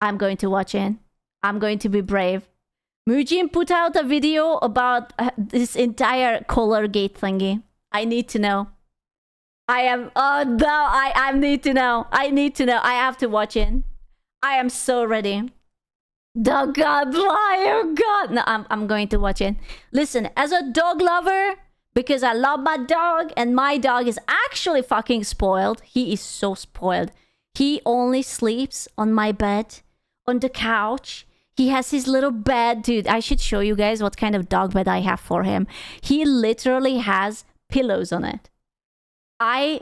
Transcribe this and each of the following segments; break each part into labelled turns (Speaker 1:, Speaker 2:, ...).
Speaker 1: I'm going to watch it. I'm going to be brave. Mujin put out a video about this entire Collargate thingy. I need to know. Oh no, I need to know. I need to know. I have to watch it. I am so ready. Oh God, why? Oh God. No, I'm going to watch it. Listen, as a dog lover, because I love my dog, and my dog is actually fucking spoiled. He is so spoiled. He only sleeps on my bed, on the couch. He has his little bed. Dude, I should show you guys what kind of dog bed I have for him. He literally has pillows on it. I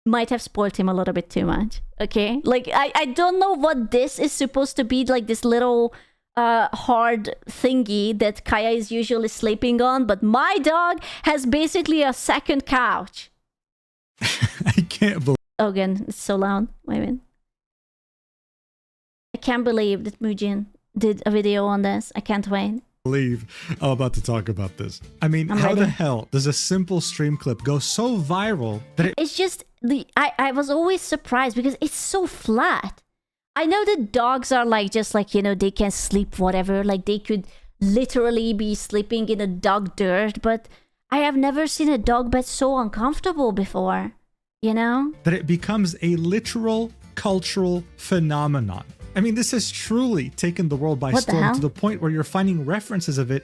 Speaker 1: might have spoiled him a little bit too much. Okay? Like, I don't know what this is supposed to be, like this little hard thingy that Kaya is usually sleeping on, but my dog has basically a second couch.
Speaker 2: I can't believe.
Speaker 1: Oh, again, it's so loud. Wait a minute. I can't believe that Mujin did a video on this. I can't wait.
Speaker 2: I'm about to talk about this. I mean,
Speaker 1: I'm
Speaker 2: how
Speaker 1: ready.
Speaker 2: the hell does a simple stream clip go so viral that
Speaker 1: It's just I was always surprised because it's so flat. I know that dogs are like just like, you know, they can sleep whatever, like they could literally be sleeping in a dog dirt, but I have never seen a dog bed so uncomfortable before, you know?
Speaker 2: that it becomes a literal cultural phenomenon? I mean, this has truly taken the world by
Speaker 1: What the
Speaker 2: storm
Speaker 1: hell?
Speaker 2: to the point where you're finding references of it.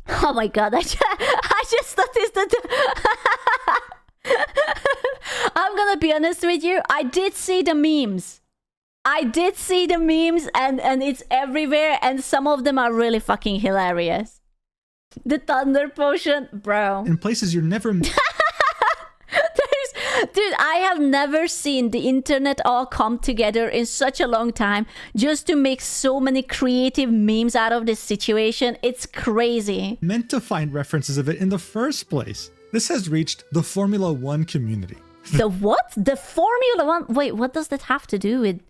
Speaker 1: Oh my God, I just noticed that. I'm gonna be honest with you, I did see the memes. And it's everywhere, and some of them are really fucking hilarious. The thunder potion, bro.
Speaker 2: In places you're never
Speaker 1: Dude, I have never seen the internet all come together in such a long time just to make so many creative memes out of this situation. It's crazy.
Speaker 2: meant to find references of it in the first place. This has reached the Formula One community.
Speaker 1: The what? The Formula One? Wait, what does that have to do with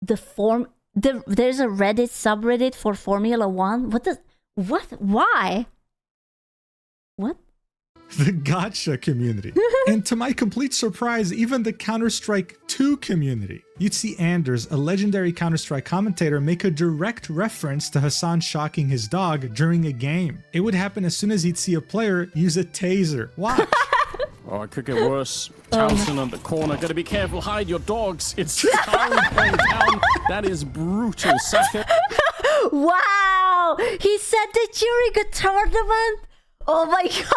Speaker 1: the form? There's a Reddit subreddit for Formula One? What? Why? What?
Speaker 2: The gotcha community. And to my complete surprise, even the Counter-Strike 2 community. You'd see Anders, a legendary Counter-Strike commentator, make a direct reference to Hassan shocking his dog during a game. It would happen as soon as he'd see a player use a taser. Watch.
Speaker 3: Oh, it could get worse. Townsend on the corner. Gotta be careful. Hide your dogs. It's down, down. That is brutal. Saka.
Speaker 1: Wow! He said that during a tournament? Oh my God!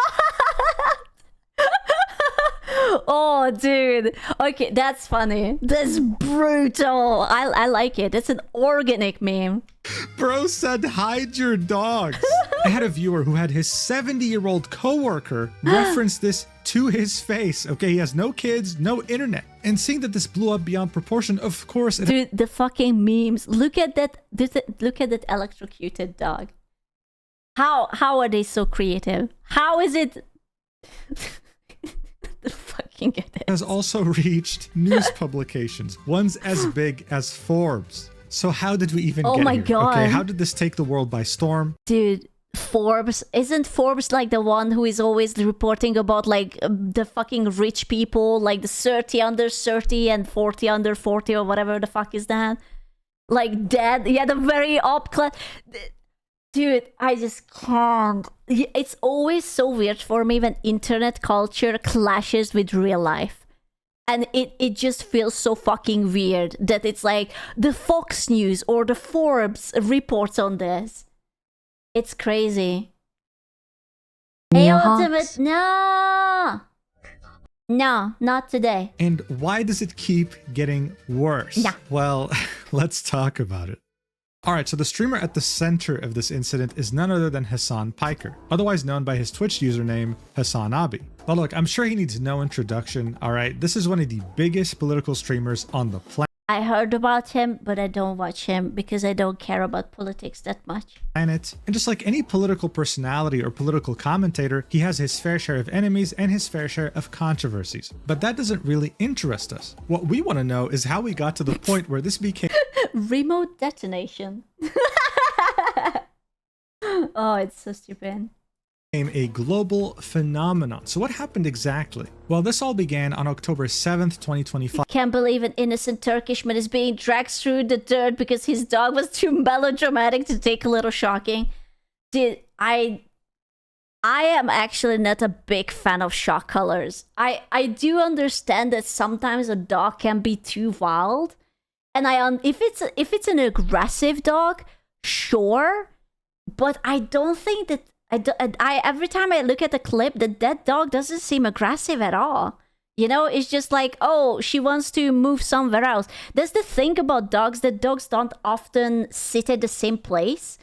Speaker 1: Oh, dude. Okay, that's funny. That's brutal. I like it. It's an organic meme.
Speaker 2: Bro said hide your dogs. I had a viewer who had his 70-year-old coworker reference this to his face. Okay, he has no kids, no internet. And seeing that this blew up beyond proportion, of course it...
Speaker 1: Dude, the fucking memes. Look at that. Look at that electrocuted dog. How are they so creative? How is it? The fucking get it.
Speaker 2: has also reached news publications, ones as big as Forbes. So how did we even
Speaker 1: Oh
Speaker 2: get
Speaker 1: my
Speaker 2: here?
Speaker 1: God.
Speaker 2: Okay, how did this take the world by storm?
Speaker 1: Dude, Forbes, isn't Forbes like the one who is always reporting about like the fucking rich people, like the 30 under 30 and 40 under 40 or whatever the fuck is that? Like that, yeah, the very up class. Dude, I just can't. It's always so weird for me when internet culture clashes with real life. And it just feels so fucking weird that it's like the Fox News or the Forbes reports on this. It's crazy. Hey, Ultimate, no! No, not today.
Speaker 2: And why does it keep getting worse?
Speaker 1: Yeah.
Speaker 2: Well, let's talk about it. Alright, so the streamer at the center of this incident is none other than Hassan Piker, otherwise known by his Twitch username, Hasanabi. But look, I'm sure he needs no introduction, alright? This is one of the biggest political streamers on the planet.
Speaker 1: I heard about him, but I don't watch him because I don't care about politics that much.
Speaker 2: And just like any political personality or political commentator, he has his fair share of enemies and his fair share of controversies. But that doesn't really interest us. What we want to know is how we got to the point where this became
Speaker 1: Remote detonation. Oh, it's so stupid.
Speaker 2: became a global phenomenon. So what happened exactly? Well, this all began on October 7th, 2025.
Speaker 1: Can't believe an innocent Turkishman is being dragged through the dirt because his dog was too melodramatic to take a little shocking. Dude, I am actually not a big fan of shock colors. I do understand that sometimes a dog can be too wild, and if it's an aggressive dog, sure, but I don't think that I every time I look at the clip, that dog doesn't seem aggressive at all. You know, it's just like, oh, she wants to move somewhere else. That's the thing about dogs, that dogs don't often sit at the same place.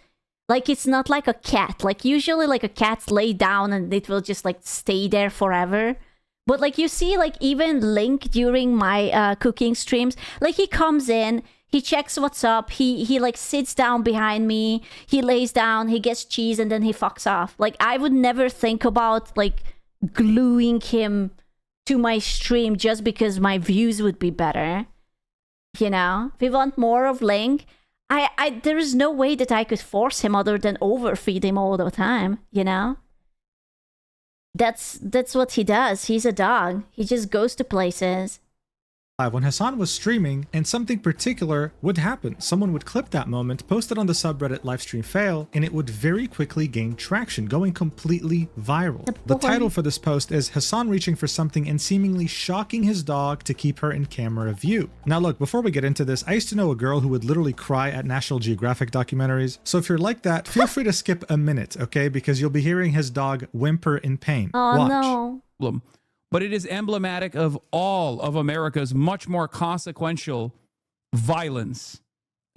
Speaker 1: Like, it's not like a cat. Like, usually, like, a cat's lay down and it will just, like, stay there forever. But, like, you see, like, even Link during my cooking streams, like, he comes in, he checks what's up, he like, sits down behind me, he lays down, he gets cheese, and then he fucks off. Like, I would never think about, like, gluing him to my stream just because my views would be better. You know? If we want more of Link, there is no way that I could force him other than overfeed him all the time, you know? That's what he does. He's a dog. He just goes to places.
Speaker 2: When Hassan was streaming and something particular would happen. Someone would clip that moment, post it on the subreddit livestream fail, and it would very quickly gain traction, going completely viral. The title for this post is Hassan reaching for something and seemingly shocking his dog to keep her in camera view. Now look, before we get into this, I used to know a girl who would literally cry at National Geographic documentaries. So if you're like that, feel free to skip a minute, okay? Because you'll be hearing his dog whimper in pain.
Speaker 1: Oh,
Speaker 2: Watch.
Speaker 1: no.
Speaker 4: But it is emblematic of all of America's much more consequential violence.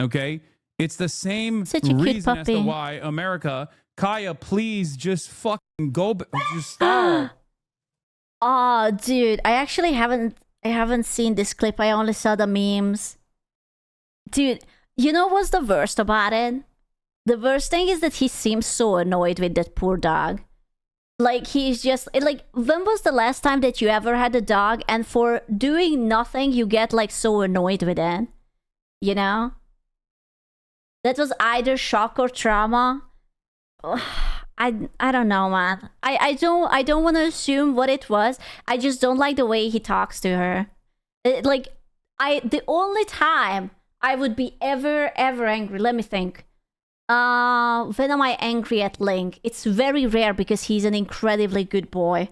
Speaker 4: Okay? It's the same
Speaker 1: Such a cute
Speaker 4: reason as to
Speaker 1: puppy.
Speaker 4: why America, Kaya, please just fucking go, just stop.
Speaker 1: Oh, dude, I actually haven't seen this clip. I only saw the memes. Dude, you know what's the worst about it? The worst thing is that he seems so annoyed with that poor dog. Like, he's just, like, when was the last time that you ever had a dog and for doing nothing you get, like, so annoyed with it? You know? That was either shock or trauma. Ugh, I don't know, man. I don't want to assume what it was. I just don't like the way he talks to her. The only time I would be ever angry, let me think. When am I angry at Link? It's very rare because he's an incredibly good boy.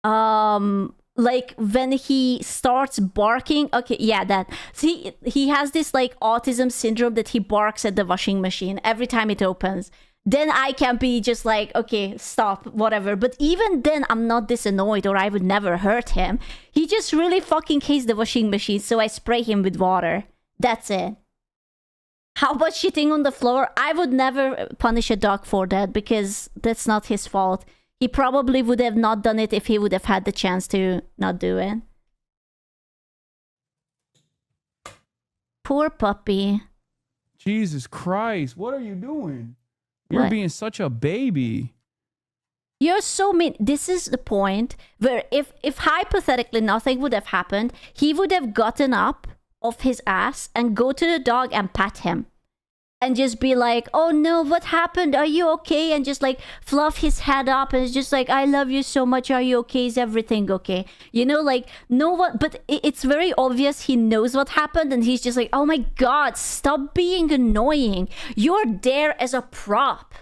Speaker 1: Like when he starts barking. Okay, yeah, that. See, he has this like autism syndrome that he barks at the washing machine every time it opens. Then I can be just like, okay, stop, whatever. But even then, I'm not this annoyed or I would never hurt him. He just really fucking hates the washing machine, so I spray him with water. That's it. How about shitting on the floor? I would never punish a dog for that because that's not his fault. He probably would have not done it if he would have had the chance to not do it. Poor puppy.
Speaker 4: Jesus Christ, what are you doing? You're
Speaker 1: What?
Speaker 4: being such a baby.
Speaker 1: You're so mean. This is the point where if hypothetically nothing would have happened, he would have gotten up off his ass and go to the dog and pat him and just be like, oh no, what happened, are you okay, and just like fluff his head up and it's just like, I love you so much, are you okay, is everything okay, you know, like no one. But it's very obvious he knows what happened and he's just like, oh my god, stop being annoying, you're there as a prop,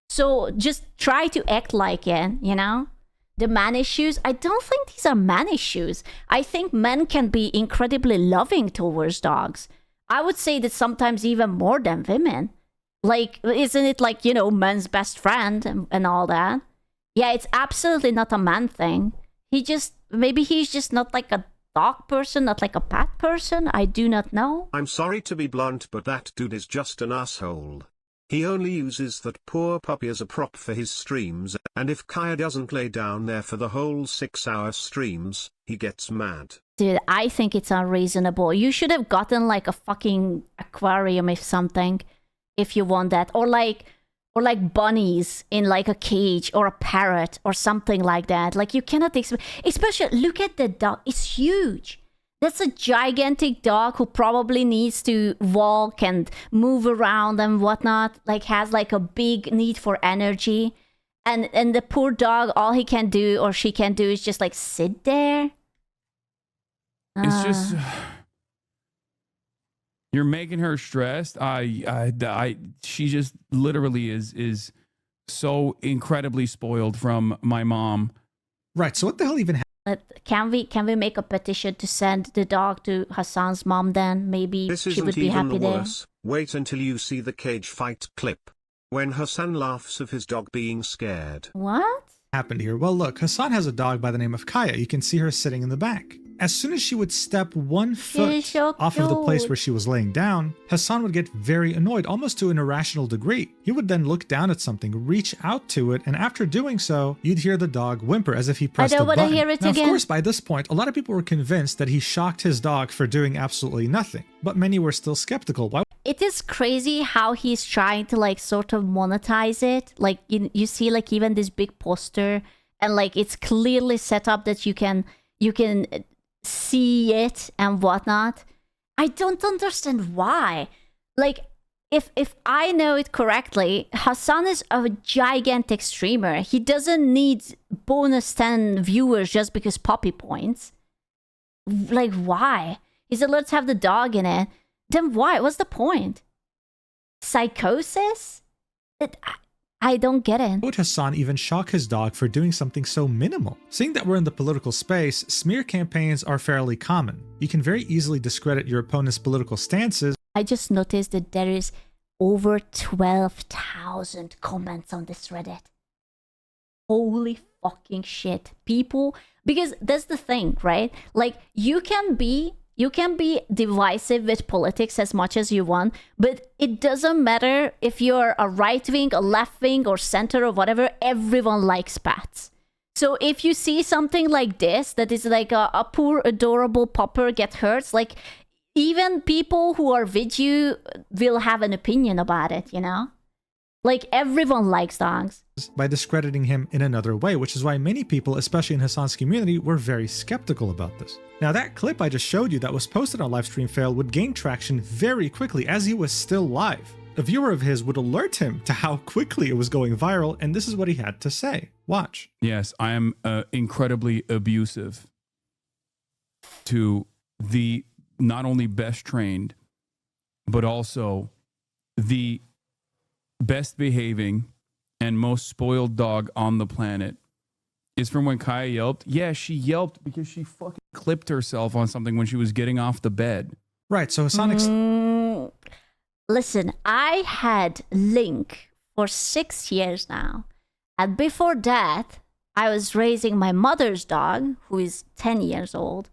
Speaker 1: so just try to act like it, you know. The man issues, I don't think these are man issues. I think men can be incredibly loving towards dogs. I would say that sometimes even more than women. Like, isn't it like, you know, men's best friend and all that? Yeah, it's absolutely not a man thing. Maybe he's just not like a dog person, not like a pet person. I do not know.
Speaker 5: I'm sorry to be blunt, but that dude is just an asshole. He only uses that poor puppy as a prop for his streams, and if Kaya doesn't lay down there for the whole 6-hour streams, he gets mad.
Speaker 1: Dude, I think it's unreasonable. You should have gotten like a fucking aquarium or something if you want that. Or like bunnies in like a cage or a parrot or something like that. Like you cannot especially look at the dog. It's huge. That's a gigantic dog who probably needs to walk and move around and whatnot. Like has like a big need for energy. and the poor dog, all he can do or she can do is just like sit there.
Speaker 4: It's just you're making her stressed. She just literally is so incredibly spoiled from my mom.
Speaker 2: Right. So what the hell even
Speaker 1: Can we make a petition to send the dog to Hassan's mom then? Maybe
Speaker 5: This
Speaker 1: she
Speaker 5: isn't
Speaker 1: would be
Speaker 5: even
Speaker 1: happy there.
Speaker 5: worse. Wait until you see the cage fight clip. When Hassan laughs of his dog being scared.
Speaker 1: What?
Speaker 2: happened here? Well, look, Hassan has a dog by the name of Kaya. You can see her sitting in the back. As soon as she would step 1 foot
Speaker 1: so
Speaker 2: off of the place
Speaker 1: cute.
Speaker 2: where she was laying down, Hassan would get very annoyed, almost to an irrational degree. He would then look down at something, reach out to it, and after doing so, you'd hear the dog whimper as if he pressed a
Speaker 1: don't
Speaker 2: button.
Speaker 1: wanna hear it
Speaker 2: Now,
Speaker 1: again.
Speaker 2: of course, by this point, a lot of people were convinced that he shocked his dog for doing absolutely nothing, but many were still skeptical. Why
Speaker 1: It is crazy how he's trying to like sort of monetize it. Like you see like even this big poster and like it's clearly set up that you can see it and whatnot. I don't understand why. Like if I know it correctly, Hassan is a gigantic streamer. He doesn't need bonus 10 viewers just because poppy points. Like why? He said let's have the dog in it. Then why? What's the point? Psychosis? I don't get it.
Speaker 2: would Hassan even shock his dog for doing something so minimal? Seeing that we're in the political space, smear campaigns are fairly common. You can very easily discredit your opponent's political stances.
Speaker 1: I just noticed that there is over 12,000 comments on this Reddit. Holy fucking shit. People, because that's the thing, right? Like you can be divisive with politics as much as you want, but it doesn't matter if you're a right wing, a left wing, or center or whatever, everyone likes pets. So if you see something like this, that is like a poor, adorable pupper get hurt, like even people who are with you will have an opinion about it, you know? Like everyone likes dogs.
Speaker 2: By discrediting him in another way, which is why many people, especially in Hassan's community, were very skeptical about this. Now that clip I just showed you that was posted on Livestream Fail would gain traction very quickly as he was still live. A viewer of his would alert him to how quickly it was going viral, and this is what he had to say. Watch.
Speaker 4: Yes, I am incredibly abusive to the not only best trained, but also the best behaving and most spoiled dog on the planet. Is from when Kaya yelped. Yeah, she yelped because she fucking clipped herself on something when she was getting off the bed.
Speaker 2: Right, so Hassan...
Speaker 1: Listen, I had Link for 6 years now. And before that, I was raising my mother's dog, who is 10 years old.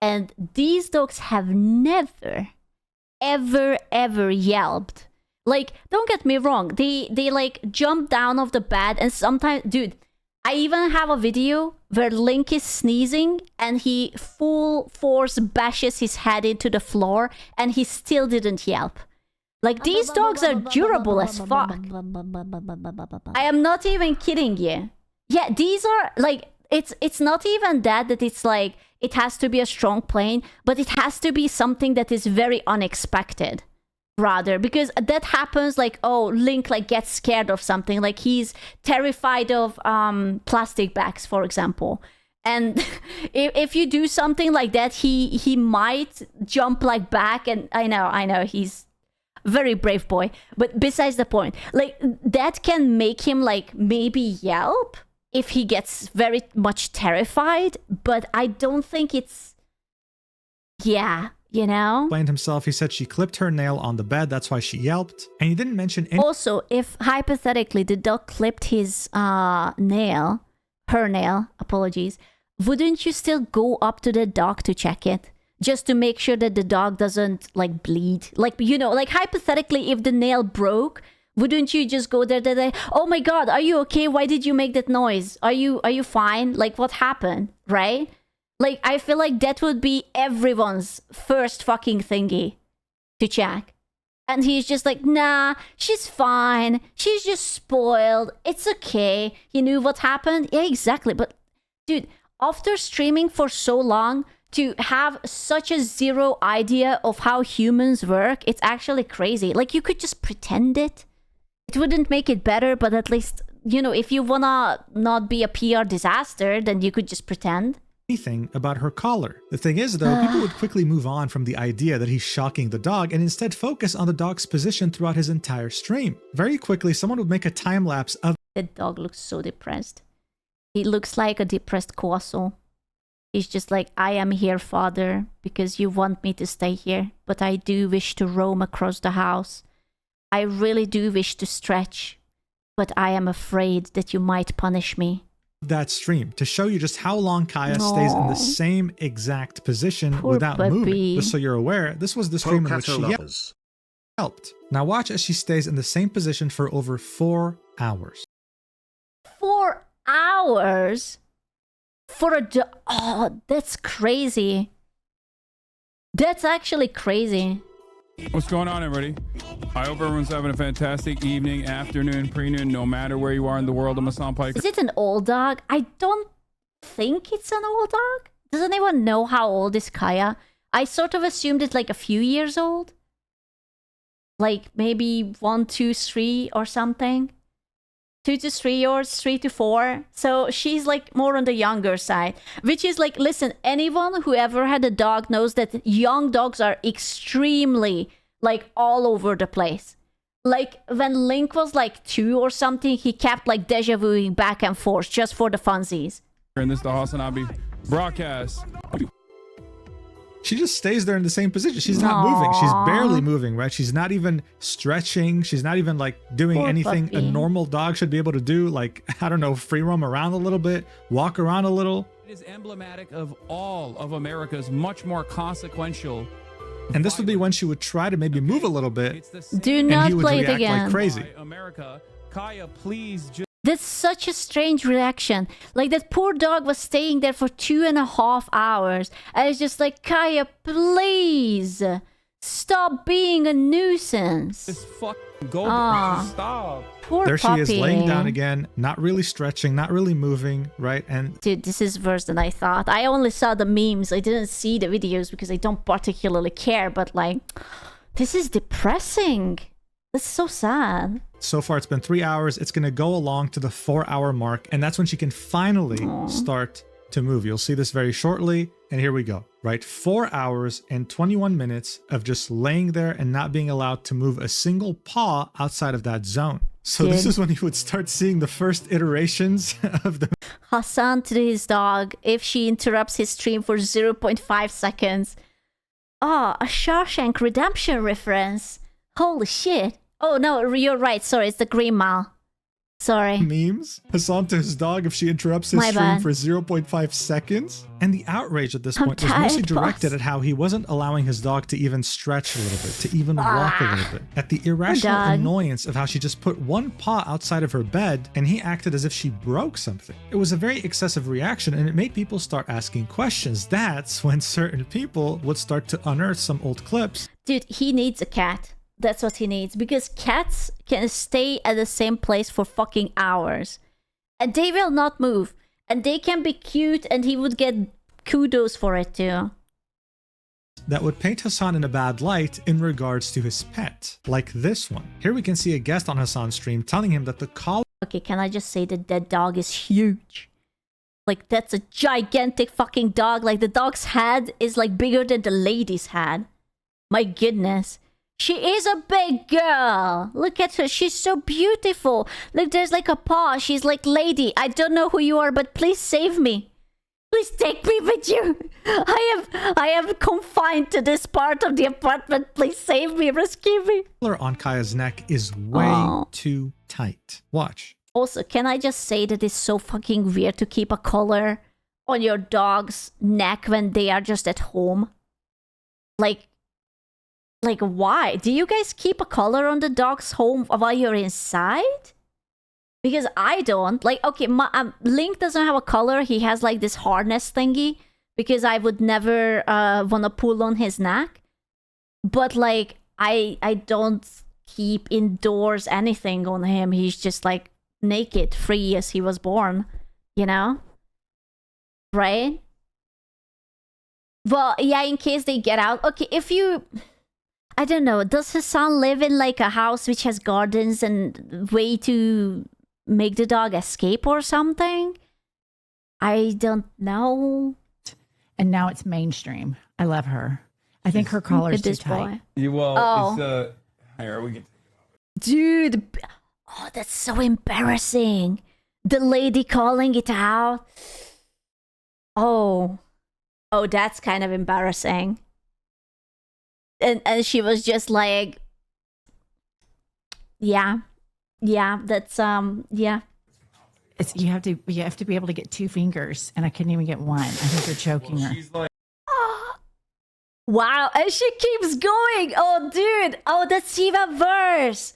Speaker 1: And these dogs have never, ever yelped. Like, don't get me wrong. They like jump down off the bed and sometimes, dude, I even have a video where Link is sneezing and he full force bashes his head into the floor and he still didn't yelp. Like, these dogs are durable as fuck. I am not even kidding you. Yeah, these are like, it's not even that it's like, it has to be a strong plane, but it has to be something that is very unexpected. Rather, because that happens like, oh, Link like gets scared of something, like he's terrified of plastic bags, for example, and if you do something like that, he might jump like back. And I know he's a very brave boy, but besides the point, like that can make him like maybe yelp if he gets very much terrified, but I don't think it's, yeah, you know?
Speaker 2: explained himself. He said she clipped her nail on the bed, that's why she yelped. And he didn't mention any...
Speaker 1: Also, if hypothetically the dog clipped his her nail, apologies, wouldn't you still go up to the dog to check it? Just to make sure that the dog doesn't like bleed? Like, you know, like hypothetically, if the nail broke, wouldn't you just go there and like, oh my god, are you okay? Why did you make that noise? Are you fine? Like, what happened? Right? Like, I feel like that would be everyone's first fucking thingy to check. And he's just like, nah, she's fine. She's just spoiled. It's okay. He knew what happened. Yeah, exactly. But, dude, after streaming for so long, to have such a zero idea of how humans work, it's actually crazy. Like, you could just pretend it. It wouldn't make it better, but at least you know, if you wanna not be a PR disaster, then you could just pretend.
Speaker 2: Anything about her collar. The thing is, though, people would quickly move on from the idea that he's shocking the dog and instead focus on the dog's position throughout his entire stream. Very quickly, someone would make a time lapse of
Speaker 1: The dog looks so depressed. He looks like a depressed Corso. He's just like, I am here, father, because you want me to stay here, but I do wish to roam across the house. I really do wish to stretch, but I am afraid that you might punish me.
Speaker 2: that stream to show you just how long Kaya stays in the same exact position
Speaker 1: Poor
Speaker 2: without
Speaker 1: puppy.
Speaker 2: moving. Just so you're aware, this was the stream in which she
Speaker 5: lovers.
Speaker 2: helped. Now watch as she stays in the same position for over 4 hours.
Speaker 1: 4 hours? For a oh, that's crazy. That's actually crazy.
Speaker 4: What's going on, everybody? I hope everyone's having a fantastic evening, afternoon, pre-noon, no matter where you are in the world. I'm Hassan Pike.
Speaker 1: Is it an old dog? I don't think it's an old dog. Does anyone know how old is Kaya? I sort of assumed it's like a few years old. Like maybe 1, 2, 3 or something. 2 to 3 years, 3 to 4. So she's like more on the younger side. Which is like, listen, anyone who ever had a dog knows that young dogs are extremely like all over the place. Like when Link was like 2 or something, he kept like deja vuing back and forth just for the funsies.
Speaker 4: And this is the Hasanabi broadcast.
Speaker 2: She just stays there in the same position. She's not moving. She's barely moving, right? She's not even stretching. She's not even like doing
Speaker 1: Poor
Speaker 2: anything
Speaker 1: puppy.
Speaker 2: a normal dog should be able to do. Like, I don't know, free roam around a little bit, walk around a little.
Speaker 4: It is emblematic of all of America's much more consequential.
Speaker 2: And this would be when she would try to maybe move a little bit.
Speaker 4: It's the same
Speaker 1: Do
Speaker 2: and
Speaker 1: not
Speaker 2: he would
Speaker 1: play it
Speaker 2: react
Speaker 1: again.
Speaker 2: like crazy.
Speaker 4: by America. Kaya, please just
Speaker 1: That's such a strange reaction. Like that poor dog was staying there for 2.5 hours. I was just like, Kaya, please stop being a nuisance.
Speaker 4: fucking go.
Speaker 1: Aw.
Speaker 4: Stop.
Speaker 1: Poor
Speaker 2: There
Speaker 1: puppy.
Speaker 2: she is laying down again, not really stretching, not really moving, right? And
Speaker 1: Dude, this is worse than I thought. I only saw the memes. I didn't see the videos because I don't particularly care. But like, this is depressing. That's so sad.
Speaker 2: so far it's been 3 hours. It's going to go along to the 4-hour mark. And that's when she can finally start to move. You'll see this very shortly. And here we go, right? 4 hours and 21 minutes of just laying there and not being allowed to move a single paw outside of that zone. So this
Speaker 1: Dude.
Speaker 2: is when you would start seeing the first iterations of the
Speaker 1: Hassan to his dog if she interrupts his stream for 0.5 seconds. Oh, a Shawshank Redemption reference. Holy shit. Oh no, you're right. Sorry, it's the Green Mile. Sorry.
Speaker 2: memes. Hassan to his dog if she interrupts his
Speaker 1: My
Speaker 2: stream
Speaker 1: bad.
Speaker 2: for 0.5 seconds. And the outrage at this
Speaker 1: I'm
Speaker 2: point was mostly
Speaker 1: tired,
Speaker 2: directed
Speaker 1: boss.
Speaker 2: at how he wasn't allowing his dog to even stretch a little bit, to even walk a little bit. At the irrational
Speaker 1: dog.
Speaker 2: annoyance of how she just put one paw outside of her bed and he acted as if she broke something. It was a very excessive reaction and it made people start asking questions. That's when certain people would start to unearth some old clips.
Speaker 1: Dude, he needs a cat. That's what he needs. Because cats can stay at the same place for fucking hours. And they will not move. And they can be cute and he would get kudos for it too.
Speaker 2: That would paint Hassan in a bad light in regards to his pet, like this one. Here we can see a guest on Hassan's stream telling him that the collar
Speaker 1: Okay, can I just say that that dog is huge? Like, that's a gigantic fucking dog. Like, the dog's head is like bigger than the lady's head. My goodness. She is a big girl. Look at her. She's so beautiful. Look, there's like a paw. She's like, lady, I don't know who you are, but please save me. Please take me with you. I am confined to this part of the apartment. Please save me. Rescue me.
Speaker 2: on Kaya's neck is way
Speaker 1: Aw.
Speaker 2: too tight. Watch.
Speaker 1: Also, can I just say that it's so fucking weird to keep a collar on your dog's neck when they are just at home? Like why? Do you guys keep a collar on the dog's home while you're inside? Because I don't. Like, okay, Link doesn't have a collar. He has like this harness thingy because I would never want to pull on his neck. But like, I don't keep indoors anything on him. He's just like naked, free as he was born, you know? Right? Well, yeah, in case they get out. Okay, if you... I don't know, does Hassan live in like a house which has gardens and way too make the dog escape or something. I don't know.
Speaker 6: And now it's mainstream. I love her. I think her collar's too tight.
Speaker 4: Here we get.
Speaker 1: Dude, oh, that's so embarrassing. The lady calling it out. Oh, that's kind of embarrassing. And she was just like, yeah, that's yeah.
Speaker 6: It's you have to be able to get 2 fingers, and I couldn't even get one. I think they're choking her.
Speaker 4: She's like,
Speaker 1: Wow, and she keeps going. Oh, dude. Oh, that's even worse.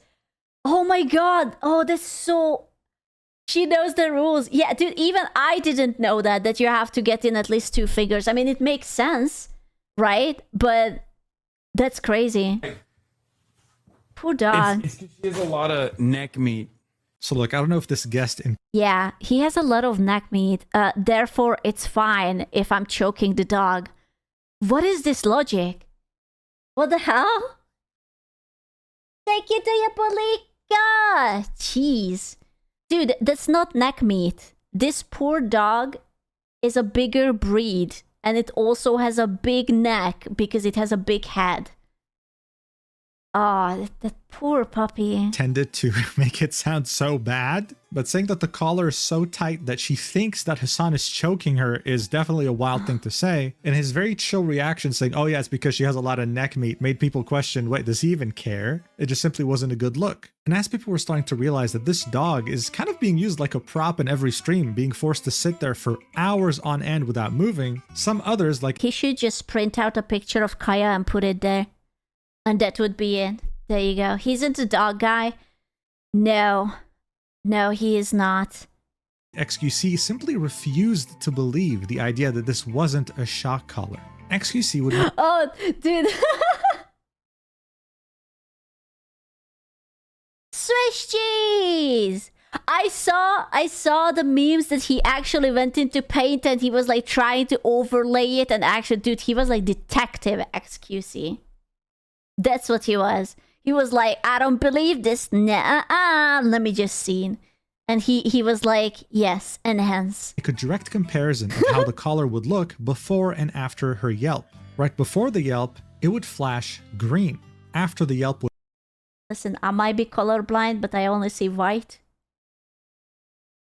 Speaker 1: Oh my god. Oh, that's so... She knows the rules. Yeah, dude, even I didn't know that you have to get in at least 2 fingers. I mean, it makes sense, right? But that's crazy. Poor dog.
Speaker 4: it's 'cause she has a lot of neck meat.
Speaker 2: So look, I don't know if this guest in
Speaker 1: Yeah, he has a lot of neck meat. Therefore, it's fine if I'm choking the dog. What is this logic? What the hell? Take it to your police. Jeez. Dude, that's not neck meat. This poor dog is a bigger breed. And it also has a big neck because it has a big head. Oh, that poor puppy.
Speaker 2: tended to make it sound so bad, but saying that the collar is so tight that she thinks that Hassan is choking her is definitely a wild thing to say. And his very chill reaction saying, oh yeah, it's because she has a lot of neck meat, made people question, wait, does he even care? It just simply wasn't a good look. And as people were starting to realize that this dog is kind of being used like a prop in every stream, being forced to sit there for hours on end without moving, some others like
Speaker 1: He should just print out a picture of Kaya and put it there. And that would be it. There you go. He's into dog guy. No, he is not.
Speaker 2: XQC simply refused to believe the idea that this wasn't a shock collar. XQC would
Speaker 1: Oh, dude. Swiss cheese. I saw the memes that he actually went into paint and he was like trying to overlay it, and actually, dude, he was like Detective XQC. That's what he was. He was like, I don't believe this. Nah, let me just see. And he was like, yes, enhance.
Speaker 2: make a direct comparison of how the collar would look before and after her yelp. Right before the yelp, it would flash green. After the yelp
Speaker 1: Listen, I might be colorblind, but I only see white.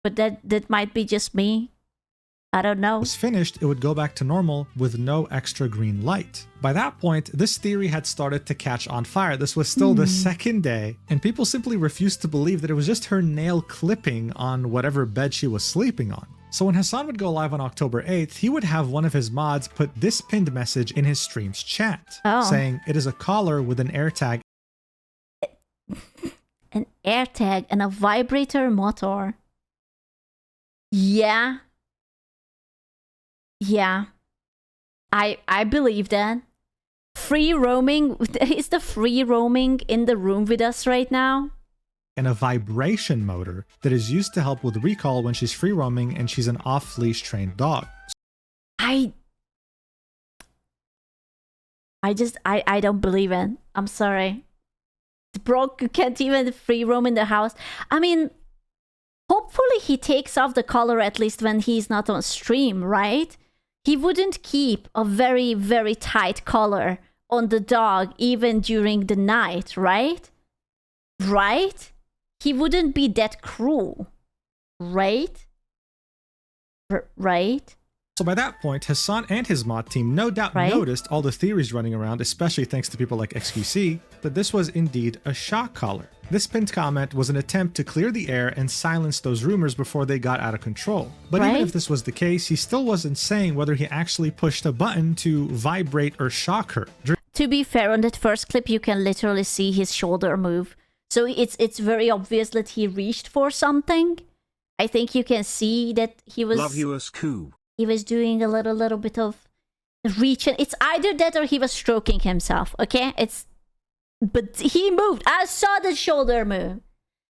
Speaker 1: But that might be just me. I don't know.
Speaker 2: was finished, it would go back to normal with no extra green light. By that point, this theory had started to catch on fire. This was still the second day, and people simply refused to believe that it was just her nail clipping on whatever bed she was sleeping on. So when Hassan would go live on October 8th, he would have one of his mods put this pinned message in his stream's chat, saying, it is a collar with an AirTag.
Speaker 1: An AirTag and a vibrator motor. Yeah. I believe that. Free roaming. Is the free roaming in the room with us right now?
Speaker 2: And a vibration motor that is used to help with recall when she's free roaming and she's an off-leash trained dog.
Speaker 1: I don't believe it. I'm sorry. Bro can't even free roam in the house. I mean, hopefully he takes off the collar at least when he's not on stream, right? He wouldn't keep a very, very tight collar on the dog even during the night, right? Right? He wouldn't be that cruel, right? Right?
Speaker 2: So by that point, Hassan and his mod team no doubt noticed all the theories running around, especially thanks to people like XQC, that this was indeed a shock collar. This pinned comment was an attempt to clear the air and silence those rumors before they got out of control. But even if this was the case, he still wasn't saying whether he actually pushed a button to vibrate or shock her.
Speaker 1: To be fair, on that first clip, you can literally see his shoulder move. So it's very obvious that he reached for something. I think you can see that he was...
Speaker 5: Love you as cool.
Speaker 1: He was doing a little bit of reaching. It's either that or he was stroking himself, okay? But he moved. I saw the shoulder move.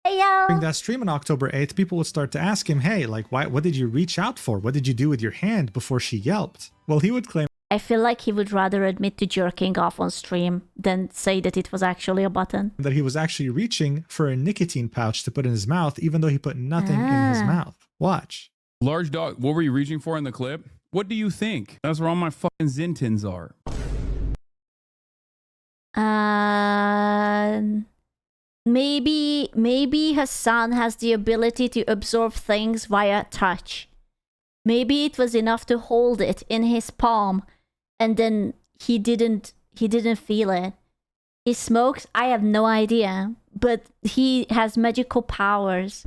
Speaker 1: Hey, yo.
Speaker 2: During that stream on October 8th, people would start to ask him, hey, like, what did you reach out for? What did you do with your hand before she yelped? Well, he would claim
Speaker 1: I feel like he would rather admit to jerking off on stream than say that it was actually a button.
Speaker 2: That he was actually reaching for a nicotine pouch to put in his mouth, even though he put nothing in his mouth. Watch.
Speaker 4: Large dog, what were you reaching for in the clip? What do you think? That's where all my fucking Zintins are.
Speaker 1: Maybe Hassan has the ability to absorb things via touch. Maybe it was enough to hold it in his palm, and then he didn't feel it. He smokes? I have no idea, but he has magical powers.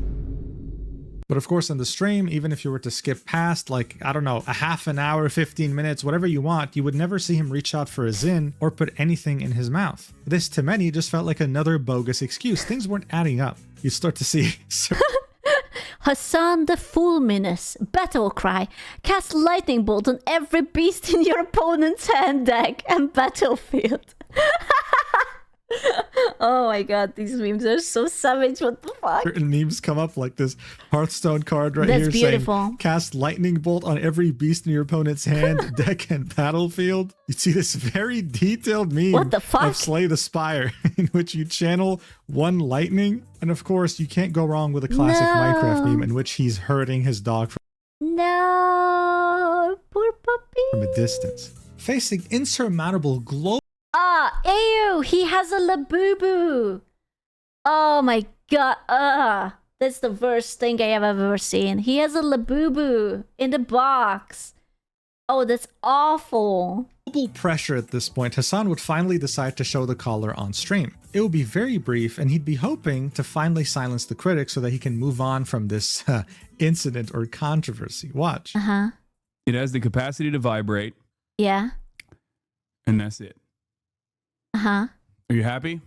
Speaker 2: But of course, in the stream, even if you were to skip past, like, I don't know, a half an hour, 15 minutes, whatever you want, you would never see him reach out for a Zin or put anything in his mouth. This, to many, just felt like another bogus excuse. Things weren't adding up. You'd start to see...
Speaker 1: Hassan the Fulminous, battle cry. Cast lightning bolt on every beast in your opponent's hand deck and battlefield. Oh my god, these memes are so savage. What the fuck?
Speaker 2: Certain memes come up like this Hearthstone card right
Speaker 1: That's
Speaker 2: here
Speaker 1: beautiful.
Speaker 2: saying, cast lightning bolt on every beast in your opponent's hand, deck, and battlefield. You see this very detailed meme
Speaker 1: What the fuck?
Speaker 2: of Slay the Spire, in which you channel one lightning. And of course, you can't go wrong with a classic Minecraft meme in which he's herding his dog
Speaker 1: No, poor puppy.
Speaker 2: from a distance. Facing insurmountable global
Speaker 1: Ew, he has a Labubu. Oh my god, that's the worst thing I have ever seen. He has a Labubu in the box. Oh, that's awful.
Speaker 2: pressure at this point, Hassan would finally decide to show the collar on stream. It would be very brief, and he'd be hoping to finally silence the critics so that he can move on from this incident or controversy. Watch.
Speaker 4: It has the capacity to vibrate,
Speaker 1: Yeah.
Speaker 4: and that's it. Are you happy?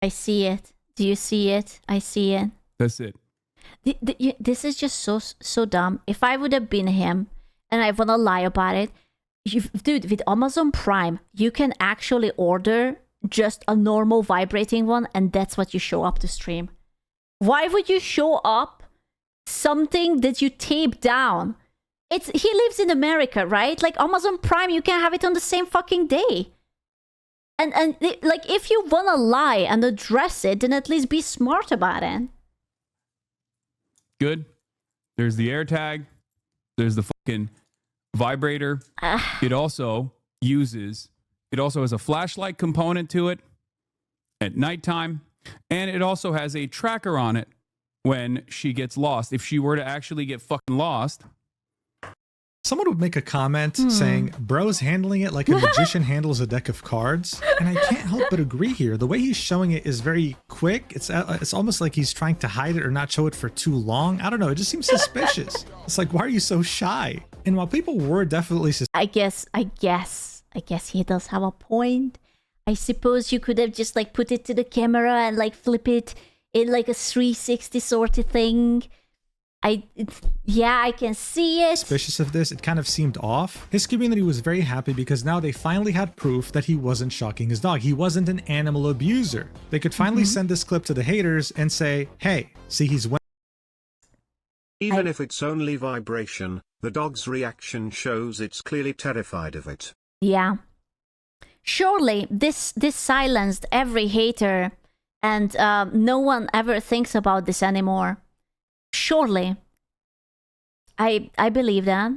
Speaker 1: I see it. Do you see it? I see it.
Speaker 4: That's it.
Speaker 1: This is just so dumb. If I would have been him, and I want to lie about it, dude, with Amazon Prime, you can actually order just a normal vibrating one, and that's what you show up to stream. Why would you show up something that you tape down? He lives in America, right? Like Amazon Prime, you can have it on the same fucking day. And like, if you want to lie and address it, then at least be smart about it.
Speaker 4: Good. There's the AirTag. There's the fucking vibrator. It also has a flashlight component to it at nighttime. And it also has a tracker on it when she gets lost. If she were to actually get fucking lost.
Speaker 2: Someone would make a comment saying, bro's handling it like a magician handles a deck of cards. And I can't help but agree here. The way he's showing it is very quick. It's almost like he's trying to hide it or not show it for too long. I don't know. It just seems suspicious. It's like, why are you so shy? And while people were definitely
Speaker 1: I guess he does have a point. I suppose you could have just like put it to the camera and like flip it in like a 360 sort of thing. I can see it.
Speaker 2: Suspicious of this, it kind of seemed off. His community was very happy because now they finally had proof that he wasn't shocking his dog. He wasn't an animal abuser. They could finally send this clip to the haters and say, hey, see, he's
Speaker 5: Even if it's only vibration, the dog's reaction shows it's clearly terrified of it.
Speaker 1: Yeah. Surely this silenced every hater, and no one ever thinks about this anymore. Surely. I believe that.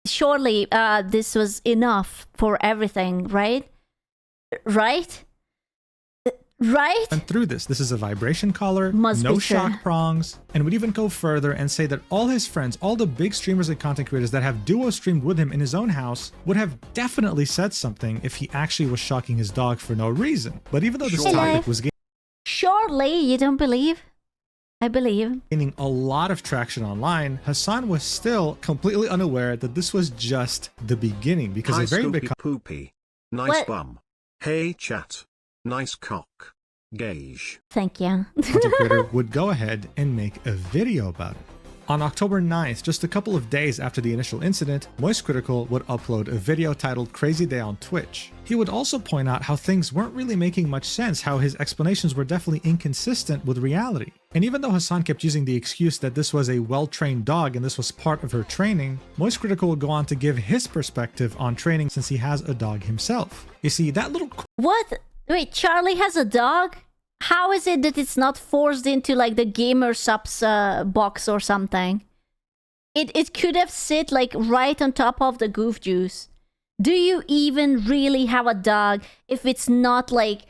Speaker 1: Surely this was enough for everything, right? Right? Right?
Speaker 2: went through this. This is a vibration collar,
Speaker 1: Must
Speaker 2: no
Speaker 1: be true.
Speaker 2: shock prongs, and would even go further and say that all his friends, all the big streamers and content creators that have duo streamed with him in his own house would have definitely said something if he actually was shocking his dog for no reason. But even though this topic was
Speaker 1: Surely you don't believe? I believe.
Speaker 2: gaining a lot of traction online, Hassan was still completely unaware that this was just the beginning, because
Speaker 5: Hi
Speaker 2: a very big
Speaker 5: Scoopy Poopy. Nice
Speaker 1: What?
Speaker 5: bum. Hey chat. Nice cock. Gauge.
Speaker 1: Thank you.
Speaker 2: content creator would go ahead and make a video about it. On October 9th, just a couple of days after the initial incident, Moist Critical would upload a video titled Crazy Day on Twitch. He would also point out how things weren't really making much sense, how his explanations were definitely inconsistent with reality. And even though Hassan kept using the excuse that this was a well-trained dog and this was part of her training, Moist Critical would go on to give his perspective on training since he has a dog himself. You see, that little...
Speaker 1: What? Wait, Charlie has a dog? How is it that it's not forced into like the gamer subs box or something? It could have sit like right on top of the goof juice. Do you even really have a dog if it's not like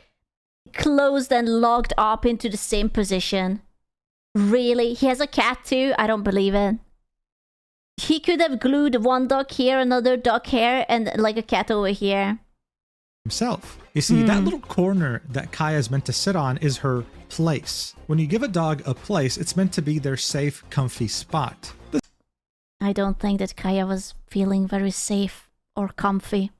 Speaker 1: closed and locked up into the same position? Really? He has a cat too? I don't believe it. He could have glued one dog here, another dog here, and like a cat over here.
Speaker 2: Himself. You see, that little corner that Kaya is meant to sit on is her place. When you give a dog a place, it's meant to be their safe, comfy spot.
Speaker 1: I don't think that Kaya was feeling very safe or comfy,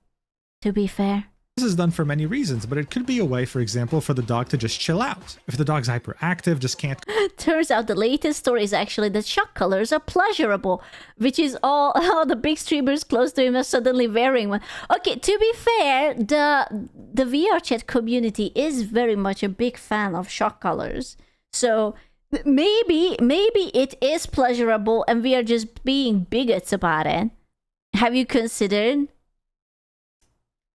Speaker 1: to be fair.
Speaker 2: This is done for many reasons, but it could be a way, for example, for the dog to just chill out. If the dog's hyperactive, just can't...
Speaker 1: Turns out the latest story is actually that shock collars are pleasurable, which is all the big streamers close to him are suddenly wearing one. Okay, to be fair, the VR chat community is very much a big fan of shock collars. So maybe it is pleasurable and we are just being bigots about it. Have you considered...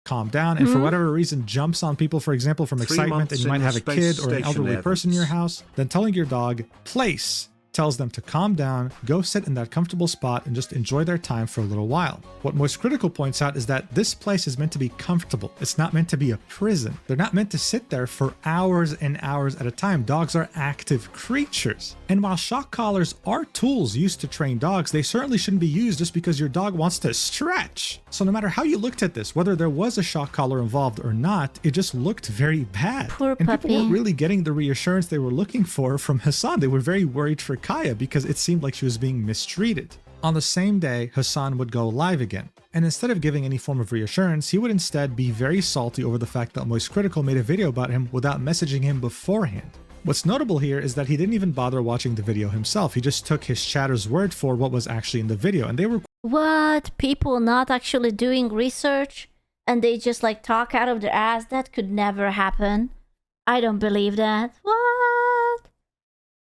Speaker 2: calm down and for whatever reason jumps on people, for example, from
Speaker 5: 3
Speaker 2: excitement,
Speaker 5: months
Speaker 2: and you
Speaker 5: in
Speaker 2: might have a
Speaker 5: Space
Speaker 2: kid or an
Speaker 5: Station
Speaker 2: elderly person in your house, then telling your dog, place, tells them to calm down, go sit in that comfortable spot, and just enjoy their time for a little while. What Moist Critical points out is that this place is meant to be comfortable. It's not meant to be a prison. They're not meant to sit there for hours and hours at a time. Dogs are active creatures. And while shock collars are tools used to train dogs, they certainly shouldn't be used just because your dog wants to stretch. So no matter how you looked at this, whether there was a shock collar involved or not, it just looked very bad.
Speaker 1: Poor
Speaker 2: and
Speaker 1: puppy.
Speaker 2: people weren't really getting the reassurance they were looking for from Hassan. They were very worried for Kaya because it seemed like she was being mistreated. On the same day, Hassan would go live again. And instead of giving any form of reassurance, he would instead be very salty over the fact that Moist Critical made a video about him without messaging him beforehand. What's notable here is that he didn't even bother watching the video himself. He just took his chatter's word for what was actually in the video, and they were...
Speaker 1: What? People not actually doing research? And they just like talk out of their ass? That could never happen. I don't believe that. What?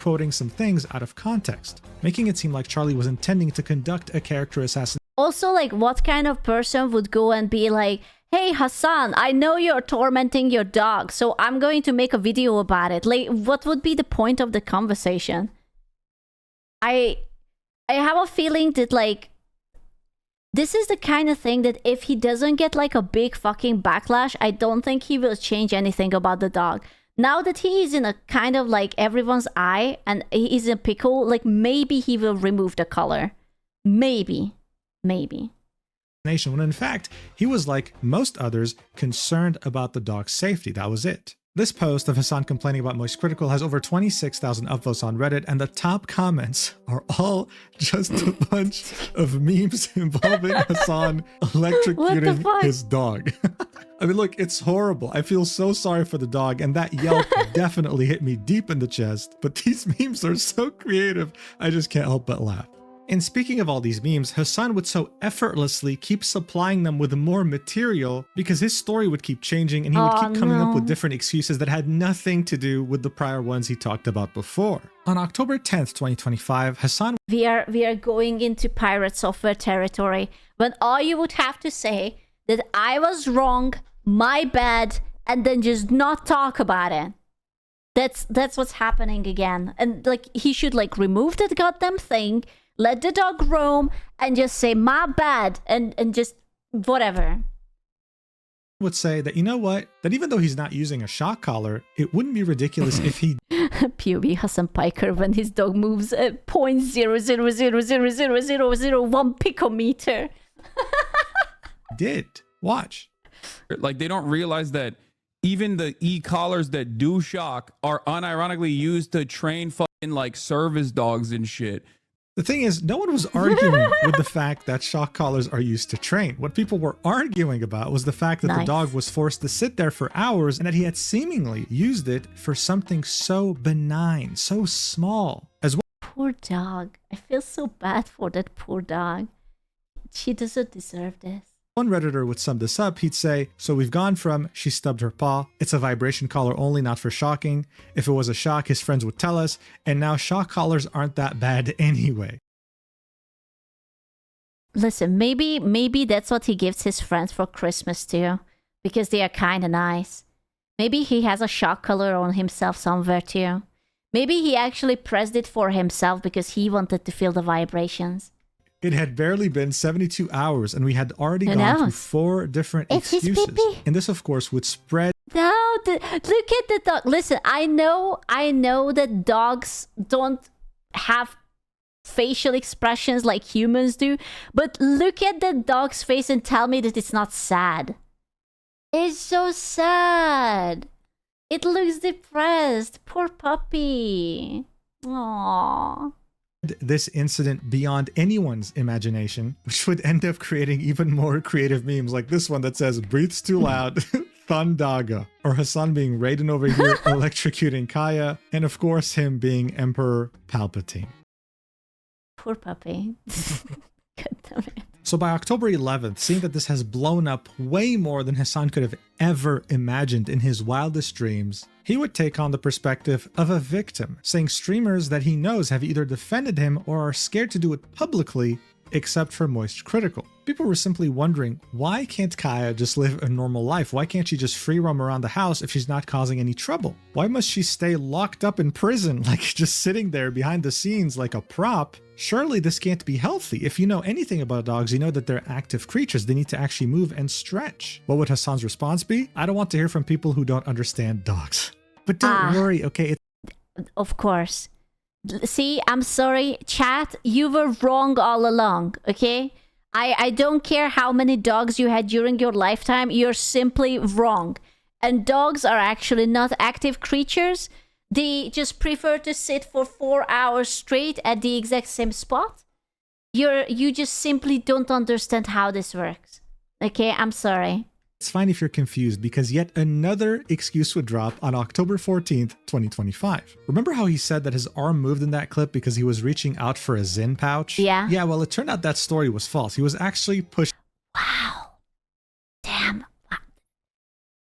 Speaker 2: quoting some things out of context, making it seem like Charlie was intending to conduct a character assassination.
Speaker 1: Also, like, what kind of person would go and be like, hey, Hassan, I know you're tormenting your dog, so I'm going to make a video about it. Like, what would be the point of the conversation? I have a feeling that, like, this is the kind of thing that if he doesn't get, like, a big fucking backlash, I don't think he will change anything about the dog. Now that he is in a kind of, like, everyone's eye and he's in a pickle, like, maybe he will remove the color. Maybe.
Speaker 2: When in fact, he was like most others, concerned about the dog's safety. That was it. This post of Hassan complaining about Moist Critical has over 26,000 upvotes on Reddit, and the top comments are all just a bunch of memes involving Hassan electrocuting his dog. I mean, look, it's horrible. I feel so sorry for the dog, and that yelp definitely hit me deep in the chest. But these memes are so creative, I just can't help but laugh. And speaking of all these memes, Hassan would so effortlessly keep supplying them with more material because his story would keep changing and he would keep coming up with different excuses that had nothing to do with the prior ones he talked about before. On October 10th, 2025, Hassan...
Speaker 1: We are going into pirate software territory when all you would have to say that I was wrong, my bad, and then just not talk about it. That's what's happening again. And like, he should like remove that goddamn thing, let the dog roam, and just say, my bad, and just whatever.
Speaker 2: Would say that, you know what, that even though he's not using a shock collar, it wouldn't be ridiculous if he
Speaker 1: POV Hassan Piker when his dog moves at 0.000000001 picometer.
Speaker 2: did. Watch.
Speaker 4: Like, they don't realize that even the e-collars that do shock are unironically used to train fucking like service dogs and shit.
Speaker 2: The thing is, no one was arguing with the fact that shock collars are used to train. What people were arguing about was the fact that the dog was forced to sit there for hours and that he had seemingly used it for something so benign, so small. As well.
Speaker 1: Poor dog. I feel so bad for that poor dog. She doesn't deserve this.
Speaker 2: One Redditor would sum this up. He'd say, so we've gone from she stubbed her paw, it's a vibration collar only, not for shocking. If it was a shock, his friends would tell us, and now shock collars aren't that bad anyway.
Speaker 1: Listen, maybe that's what he gives his friends for Christmas too, because they are kind of nice. Maybe he has a shock collar on himself somewhere too. Maybe he actually pressed it for himself because he wanted to feel the vibrations.
Speaker 2: It had barely been 72 hours, and we had already
Speaker 1: Who
Speaker 2: gone through
Speaker 1: knows?
Speaker 2: 4 different
Speaker 1: It's his
Speaker 2: excuses.
Speaker 1: pee-pee.
Speaker 2: And this, of course, would spread
Speaker 1: No, look at the dog. Listen, I know that dogs don't have facial expressions like humans do, but look at the dog's face and tell me that it's not sad. It's so sad. It looks depressed. Poor puppy. Aww.
Speaker 2: this incident beyond anyone's imagination, which would end up creating even more creative memes like this one that says, breathes too loud, Thundaga. Or Hassan being Raiden over here, electrocuting Kaya, and of course him being Emperor Palpatine.
Speaker 1: Poor puppy. God damn it.
Speaker 2: So by October 11th, seeing that this has blown up way more than Hassan could have ever imagined in his wildest dreams, he would take on the perspective of a victim, saying streamers that he knows have either defended him or are scared to do it publicly, except for Moist Critical. People were simply wondering, why can't Kaya just live a normal life? Why can't she just free roam around the house if she's not causing any trouble? Why must she stay locked up in prison, like just sitting there behind the scenes like a prop? Surely this can't be healthy. If you know anything about dogs, you know that they're active creatures. They need to actually move and stretch. What would Hassan's response be? I don't want to hear from people who don't understand dogs. But don't worry, okay?
Speaker 1: Of course. See, I'm sorry, chat, you were wrong all along, okay? I don't care how many dogs you had during your lifetime, you're simply wrong. And dogs are actually not active creatures. They just prefer to sit for 4 hours straight at the exact same spot. You just simply don't understand how this works. Okay, I'm sorry.
Speaker 2: It's fine if you're confused, because yet another excuse would drop on October 14th, 2025. Remember how he said that his arm moved in that clip because he was reaching out for a Zin pouch?
Speaker 1: Yeah.
Speaker 2: Yeah, well, it turned out that story was false. He was actually pushing
Speaker 1: Wow. Damn.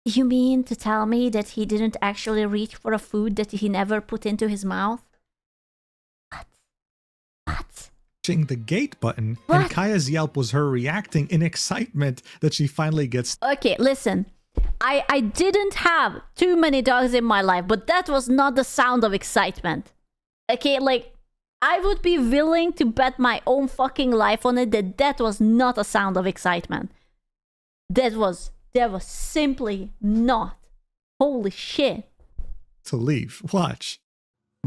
Speaker 1: You mean to tell me that he didn't actually reach for a food that he never put into his mouth? What?
Speaker 2: the gate button,
Speaker 1: What?
Speaker 2: and Kaya's yelp was her reacting in excitement that she finally gets.
Speaker 1: Okay, listen. I didn't have too many dogs in my life, but that was not the sound of excitement. Okay, like, I would be willing to bet my own fucking life on it that was not a sound of excitement. That was simply not. Holy shit.
Speaker 2: to leave. Watch.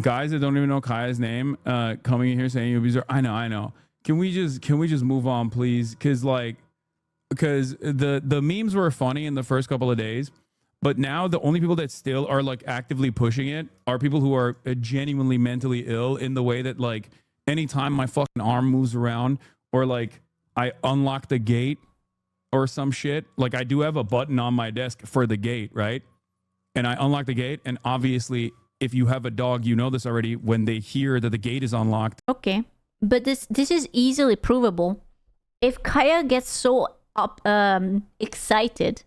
Speaker 4: Guys that don't even know Kaya's name coming in here saying you'll be I know. Can we just move on, please? Because the memes were funny in the first couple of days, but now the only people that still are like actively pushing it are people who are genuinely mentally ill, in the way that like anytime my fucking arm moves around or like I unlock the gate or some shit, like I do have a button on my desk for the gate, right? And I unlock the gate, and obviously if you have a dog, you know this already, when they hear that the gate is unlocked.
Speaker 1: Okay, but this is easily provable. If Kaya gets so excited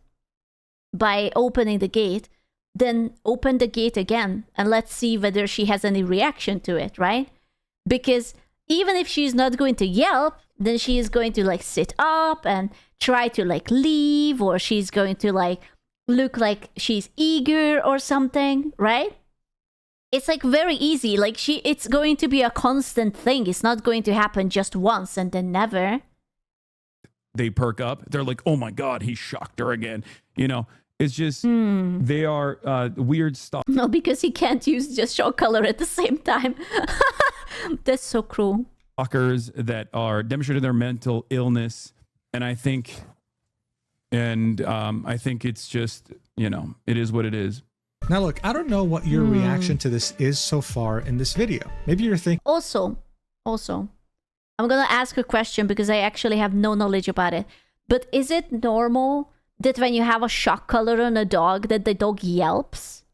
Speaker 1: by opening the gate, then open the gate again and let's see whether she has any reaction to it, right? Because even if she's not going to yelp, then she is going to like sit up and try to like leave, or she's going to like look like she's eager or something, right? It's like very easy. Like it's going to be a constant thing. It's not going to happen just once and then never.
Speaker 4: They perk up. They're like, oh my God, he shocked her again. You know, it's just, they are weird stuff.
Speaker 1: No, because he can't use just shock color at the same time. That's so cruel.
Speaker 4: Fuckers that are demonstrating their mental illness. And I think it's just, you know, it is what it is.
Speaker 2: Now look, I don't know what your reaction to this is so far in this video. Maybe you're thinking,
Speaker 1: Also, I'm gonna ask a question because I actually have no knowledge about it. But is it normal that when you have a shock collar on a dog that the dog yelps?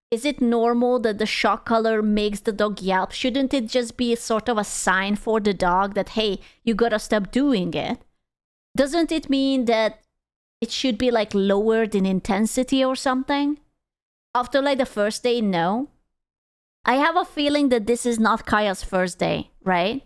Speaker 1: Is it normal that the shock collar makes the dog yelp? Shouldn't it just be sort of a sign for the dog that, hey, you gotta stop doing it? doesn't it mean that it should be like lowered in intensity or something? After like the first day, no. I have a feeling that this is not Kaya's first day, right?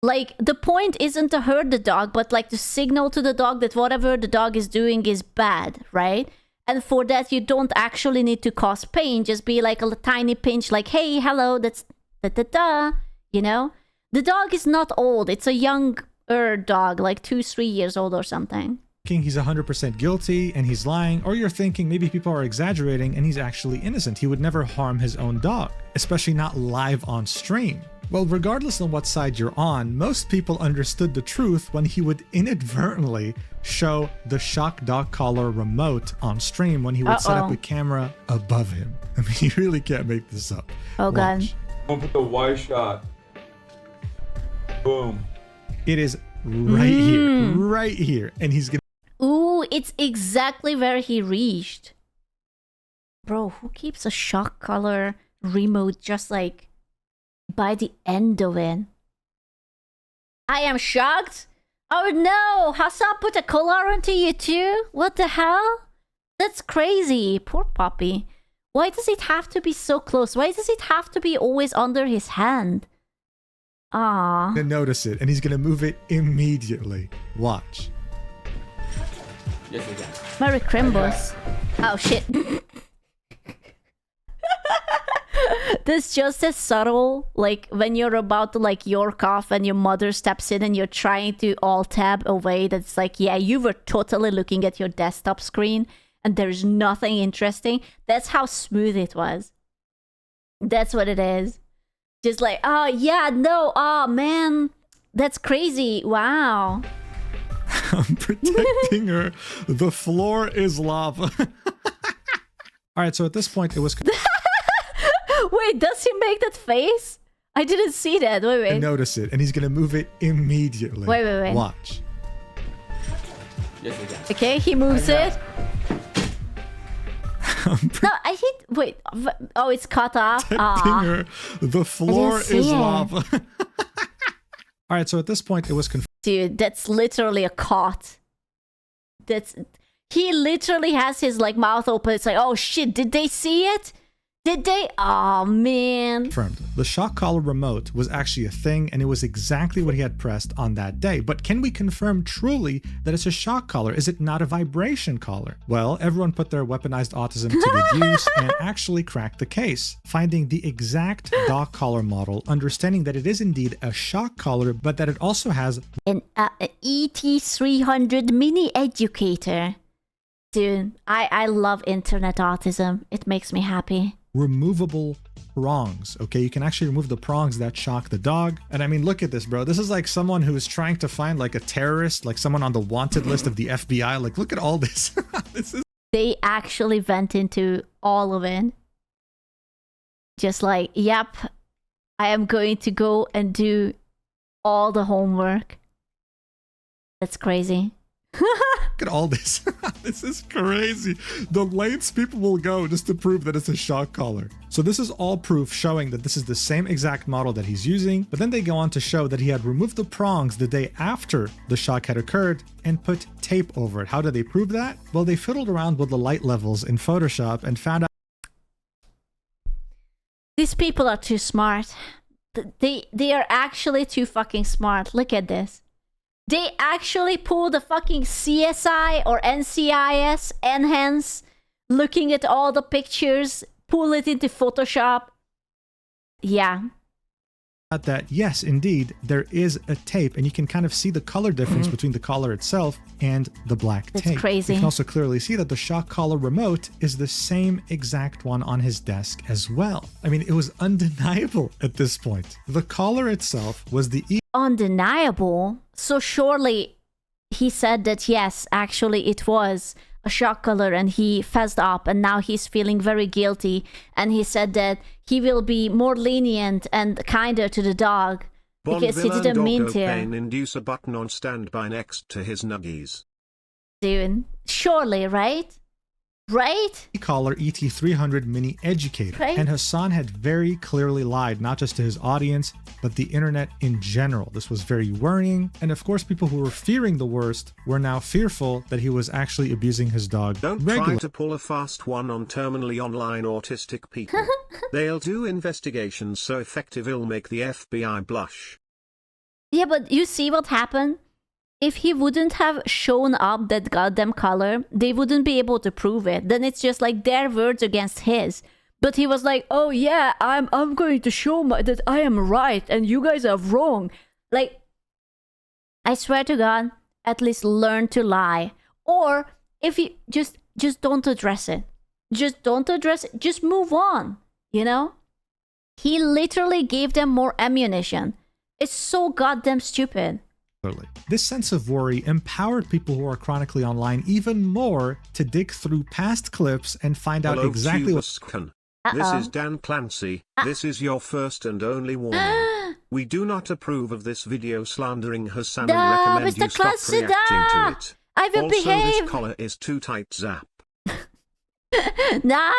Speaker 1: Like, the point isn't to hurt the dog, but like to signal to the dog that whatever the dog is doing is bad, right? And for that, you don't actually need to cause pain. Just be like a tiny pinch, like, hey, hello, that's da-da-da, you know? The dog is not old. It's a younger dog, like 2-3 years old or something.
Speaker 2: He's 100% guilty and he's lying, or you're thinking maybe people are exaggerating and he's actually innocent. He would never harm his own dog, especially not live on stream. Well, regardless of what side you're on, most people understood the truth when he would inadvertently show the shock dog collar remote on stream when he would set up a camera above him. I mean, you really can't make this up.
Speaker 1: Oh, God.
Speaker 2: Watch.
Speaker 7: I'm gonna put the Y shot. Boom.
Speaker 2: It is right here. And he's gonna...
Speaker 1: Ooh, it's exactly where he reached. Bro, who keeps a shock collar remote just like by the end of it? I am shocked. Oh no, Hassan put a collar onto you too? What the hell? That's crazy. Poor puppy. Why does it have to be so close? Why does it have to be always under his hand? Ah.
Speaker 2: Gonna notice it and he's gonna move it immediately. Watch.
Speaker 7: Yes, I can.
Speaker 1: Merry Crimbus. Oh shit. That's just as subtle, like when you're about to like york off and your mother steps in and you're trying to alt-tab away. That's like, yeah, you were totally looking at your desktop screen and there's nothing interesting. That's how smooth it was. That's what it is. Just like, oh yeah, no, oh man, that's crazy. Wow.
Speaker 2: I'm protecting her. The floor is lava. All right, so at this point, it was...
Speaker 1: Wait, does he make that face? I didn't see that. Wait.
Speaker 2: Notice it, and he's gonna move it immediately.
Speaker 1: Wait.
Speaker 2: Watch.
Speaker 7: Yes, I can.
Speaker 1: Okay, he moves it. No, I hit... Wait. Oh, it's cut off.
Speaker 2: Protecting her. The floor
Speaker 1: see
Speaker 2: is
Speaker 1: it.
Speaker 2: lava. All right, so at this point, it was confirmed.
Speaker 1: Dude, that's literally a cot. That's... He literally has his like mouth open. It's like, oh shit, did they see it? Did they? Oh man.
Speaker 2: The shock collar remote was actually a thing, and it was exactly what he had pressed on that day. But can we confirm truly that it's a shock collar? Is it not a vibration collar? Well, everyone put their weaponized autism to good use and actually cracked the case, finding the exact dog collar model, understanding that it is indeed a shock collar, but that it also has
Speaker 1: An ET300 mini educator. Dude, I love internet autism. It makes me happy.
Speaker 2: removable prongs. Okay, you can actually remove the prongs that shock the dog. And I mean, look at this, bro. This is like someone who is trying to find like a terrorist, like someone on the wanted list of the FBI. Like, look at all this. This is...
Speaker 1: They actually went into all of it. Just like, yep, I am going to go and do all the homework. That's crazy.
Speaker 2: Look at all this. This is crazy. The lengths people will go just to prove that it's a shock collar. So this is all proof showing that this is the same exact model that he's using, but then they go on to show that he had removed the prongs the day after the shock had occurred and put tape over it. How did they prove that? Well, they fiddled around with the light levels in Photoshop and found out
Speaker 1: These people are too smart. They are actually too fucking smart. Look at this. They actually pull the fucking CSI or NCIS, enhance, looking at all the pictures, pull it into Photoshop. Yeah.
Speaker 2: that yes, indeed, there is a tape, and you can kind of see the color difference between the collar itself and the black
Speaker 1: That's
Speaker 2: tape.
Speaker 1: crazy.
Speaker 2: You can also clearly see that the shock collar remote is the same exact one on his desk as well. I mean, it was undeniable at this point. The collar itself was the
Speaker 1: Undeniable. So surely he said that yes, actually it was a shock collar, and he fessed up, and now he's feeling very guilty, and he said that he will be more lenient and kinder to the dog because he didn't mean to.
Speaker 5: Pain induce a button on standby next to his nuggies.
Speaker 1: Dude, surely, right? Right?
Speaker 2: Collar ET300 Mini Educator.
Speaker 1: Right.
Speaker 2: And Hassan had very clearly lied, not just to his audience, but the internet in general. This was very worrying. And of course, people who were fearing the worst were now fearful that he was actually abusing his dog
Speaker 5: Don't
Speaker 2: regularly.
Speaker 5: try to pull a fast one on terminally online autistic people. They'll do investigations so effective it'll make the FBI blush.
Speaker 1: Yeah, but you see what happened? If he wouldn't have shown up that goddamn color, they wouldn't be able to prove it. Then it's just like their words against his. But he was like, "Oh yeah, I'm going to show that I am right and you guys are wrong." Like, I swear to God, at least learn to lie. Or if you just don't address it. Just don't address it. Just move on, you know? He literally gave them more ammunition. It's so goddamn stupid.
Speaker 2: This sense of worry empowered people who are chronically online even more to dig through past clips and find out
Speaker 5: Hello,
Speaker 2: exactly what.
Speaker 5: Vtuber. This is Dan Clancy. This is your first and only warning. We do not approve of this video slandering Hassan and recommend
Speaker 1: Mr.
Speaker 5: you stop
Speaker 1: Clancy,
Speaker 5: reacting to it.
Speaker 1: I will
Speaker 5: Also,
Speaker 1: behave.
Speaker 5: this collar is too tight, Zap.
Speaker 1: No,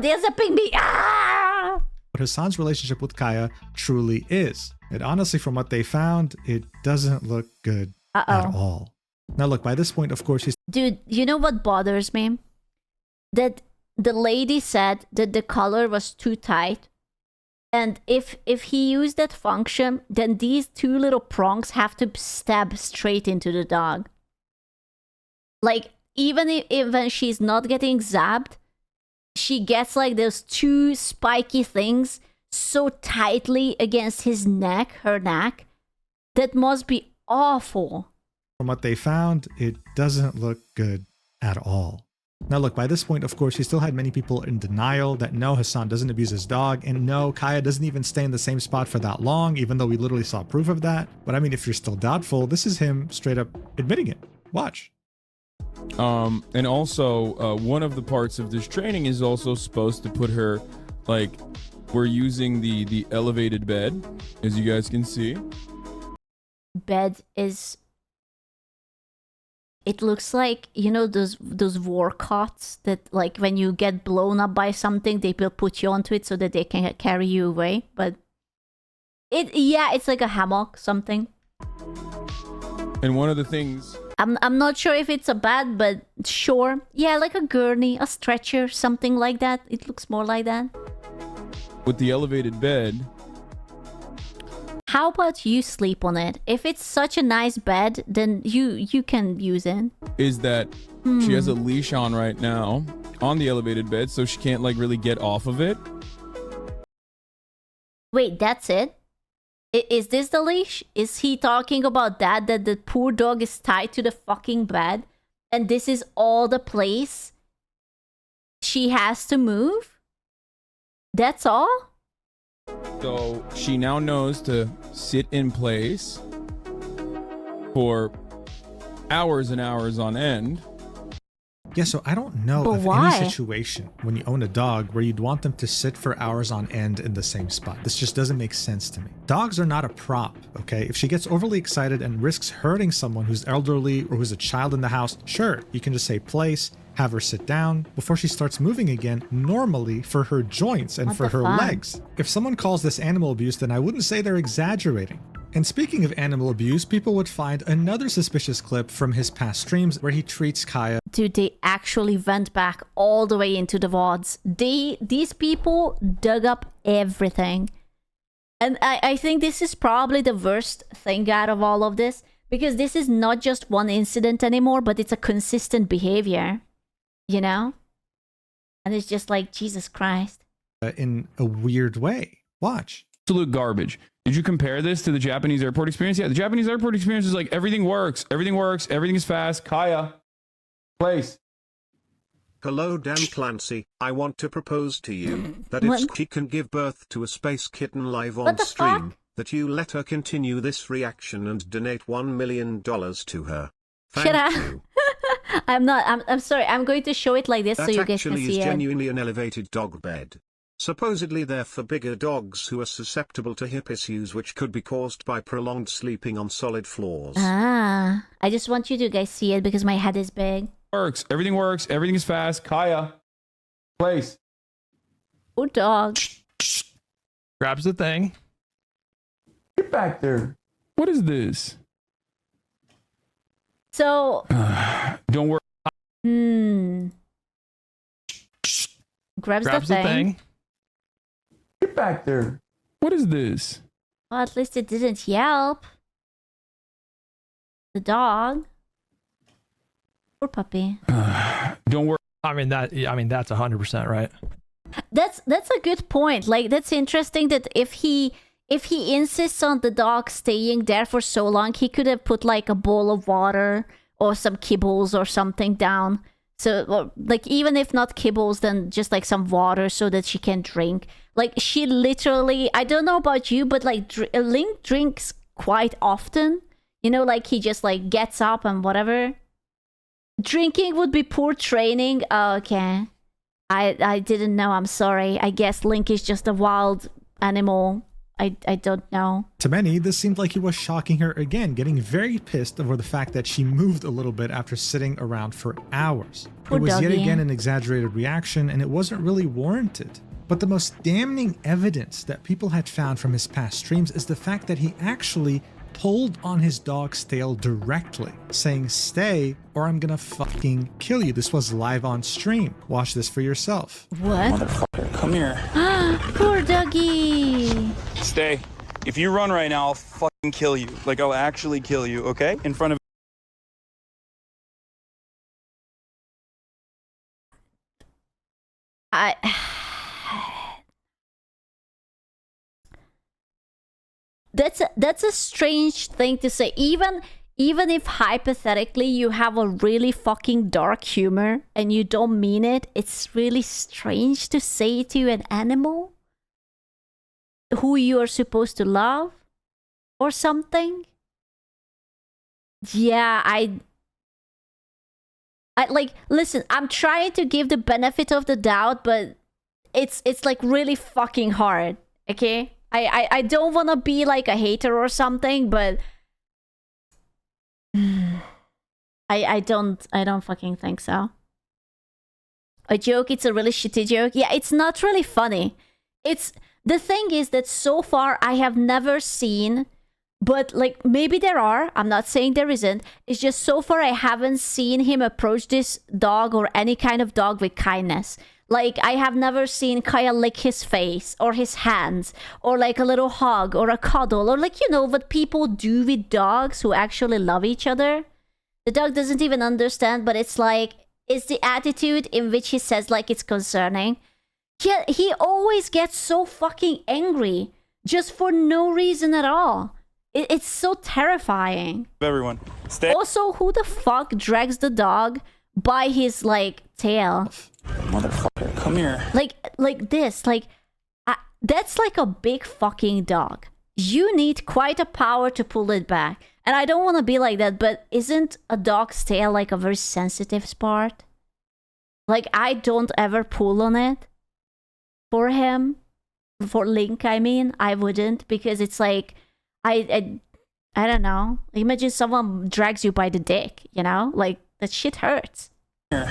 Speaker 1: they're zapping me. Ah!
Speaker 2: What Hassan's relationship with Kaya truly is. And honestly, from what they found, it doesn't look good at all. Now look, by this point, of course, he's...
Speaker 1: Dude, you know what bothers me? That the lady said that the collar was too tight. And if he used that function, then these two little prongs have to stab straight into the dog. Like, even if when she's not getting zapped, she gets like those two spiky things so tightly against his neck, her neck. That must be awful.
Speaker 2: From what they found, it doesn't look good at all. Now look, by this point, of course, he still had many people in denial that no, Hassan doesn't abuse his dog, and no, Kaya doesn't even stay in the same spot for that long, even though we literally saw proof of that. But I mean, if you're still doubtful, this is him straight up admitting it. Watch.
Speaker 4: And also, one of the parts of this training is also supposed to put her, like, we're using the elevated bed, as you guys can see.
Speaker 1: Bed is... It looks like, you know, those war cots that, like, when you get blown up by something, they will put you onto it so that they can carry you away. But it's like a hammock, something.
Speaker 4: And one of the things...
Speaker 1: I'm not sure if it's a bed, but sure. Yeah, like a gurney, a stretcher, something like that. It looks more like that.
Speaker 4: With the elevated bed...
Speaker 1: How about you sleep on it? If it's such a nice bed, then you can use it.
Speaker 4: Is that she has a leash on right now on the elevated bed, so she can't, like, really get off of it.
Speaker 1: Wait, that's it? Is this the leash? Is he talking about that the poor dog is tied to the fucking bed? And this is all the place she has to move? That's all?
Speaker 4: So she now knows to sit in place for hours and hours on end.
Speaker 2: Yeah, so I don't know
Speaker 1: But
Speaker 2: of
Speaker 1: why?
Speaker 2: any situation when you own a dog where you'd want them to sit for hours on end in the same spot. This just doesn't make sense to me. Dogs are not a prop, okay? If she gets overly excited and risks hurting someone who's elderly or who's a child in the house, sure, you can just say place, have her sit down before she starts moving again normally for her joints and
Speaker 1: What
Speaker 2: for
Speaker 1: the
Speaker 2: her
Speaker 1: fuck?
Speaker 2: legs. If someone calls this animal abuse, then I wouldn't say they're exaggerating. And speaking of animal abuse, people would find another suspicious clip from his past streams where he treats Kaya.
Speaker 1: Dude, they actually went back all the way into the VODs. These people dug up everything. And I think this is probably the worst thing out of all of this, because this is not just one incident anymore, but it's a consistent behavior, you know? And it's just like, Jesus Christ.
Speaker 2: In a weird way. Watch.
Speaker 4: Absolute garbage. Did you compare this to the Japanese airport experience? Yeah, the Japanese airport experience is like everything works, everything is fast. Kaya, place.
Speaker 5: Hello, Dan Clancy. I want to propose to you that if
Speaker 1: What?
Speaker 5: she can give birth to a space kitten live on
Speaker 1: What the
Speaker 5: stream,
Speaker 1: fuck?
Speaker 5: that you let her continue this reaction and donate $1 million to her. Thank
Speaker 1: Shut up.
Speaker 5: you.
Speaker 1: I'm sorry. I'm going to show it like this so
Speaker 5: That
Speaker 1: you guys can
Speaker 5: actually is
Speaker 1: see it.
Speaker 5: genuinely an elevated dog bed. Supposedly they're for bigger dogs who are susceptible to hip issues which could be caused by prolonged sleeping on solid floors.
Speaker 1: Ah, I just want you to guys see it because my head is big.
Speaker 4: works. Everything works. Everything is fast. Kaya, place.
Speaker 1: Oh, dog.
Speaker 8: Grabs the thing.
Speaker 4: Get back there. What is this?
Speaker 1: So,
Speaker 4: Don't worry.
Speaker 1: grabs the
Speaker 8: Grabs the
Speaker 1: thing.
Speaker 8: thing.
Speaker 4: Get back there. What is this?
Speaker 1: Well, at least it didn't yelp. The dog. Poor puppy.
Speaker 4: Don't worry.
Speaker 8: I mean that's 100% right.
Speaker 1: That's a good point. Like, that's interesting that if he insists on the dog staying there for so long, he could have put like a bowl of water or some kibbles or something down. So, or, like, even if not kibbles, then just like some water so that she can drink. Like, she literally, I don't know about you, but like Link drinks quite often. You know, like he just like gets up and whatever. Drinking would be poor training. Oh, okay. I didn't know. I'm sorry. I guess Link is just a wild animal. I don't know.
Speaker 2: To many, this seemed like he was shocking her again, getting very pissed over the fact that she moved a little bit after sitting around for hours.
Speaker 1: Poor
Speaker 2: it was yet
Speaker 1: doggy.
Speaker 2: again an exaggerated reaction, and it wasn't really warranted. But the most damning evidence that people had found from his past streams is the fact that he actually pulled on his dog's tail directly, saying, "Stay, or I'm gonna fucking kill you." This was live on stream. Watch this for yourself.
Speaker 1: What?
Speaker 9: Motherfucker, come here.
Speaker 1: Poor doggy.
Speaker 9: Stay. If you run right now, I'll fucking kill you. Like, I'll actually kill you, okay? In front of...
Speaker 1: That's a strange thing to say. Even if hypothetically you have a really fucking dark humor and you don't mean it, it's really strange to say to an animal who you are supposed to love or something. Yeah, I like, listen, I'm trying to give the benefit of the doubt, but it's like really fucking hard, okay? I don't want to be like a hater or something, but I don't fucking think so. A joke, it's a really shitty joke. Yeah, it's not really funny. It's, the thing is that so far I have never seen, but like maybe there are, I'm not saying there isn't, it's just so far I haven't seen him approach this dog or any kind of dog with kindness. Like, I have never seen Kaya lick his face or his hands or like a little hug or a cuddle or like, you know, what people do with dogs who actually love each other. The dog doesn't even understand, but it's like, it's the attitude in which he says like it's concerning. He always gets so fucking angry just for no reason at all. It's so terrifying.
Speaker 9: Everyone, stay.
Speaker 1: Also, who the fuck drags the dog by his like tail?
Speaker 9: Motherfucker, come here.
Speaker 1: Like this, like that's like a big fucking dog. You need quite a power to pull it back. And I don't want to be like that, but isn't a dog's tail like a very sensitive spot? Like, I don't ever pull on it for him, for Link. I mean, I wouldn't, because it's like I don't know. Imagine someone drags you by the dick, you know? Like, that shit hurts.
Speaker 9: Here.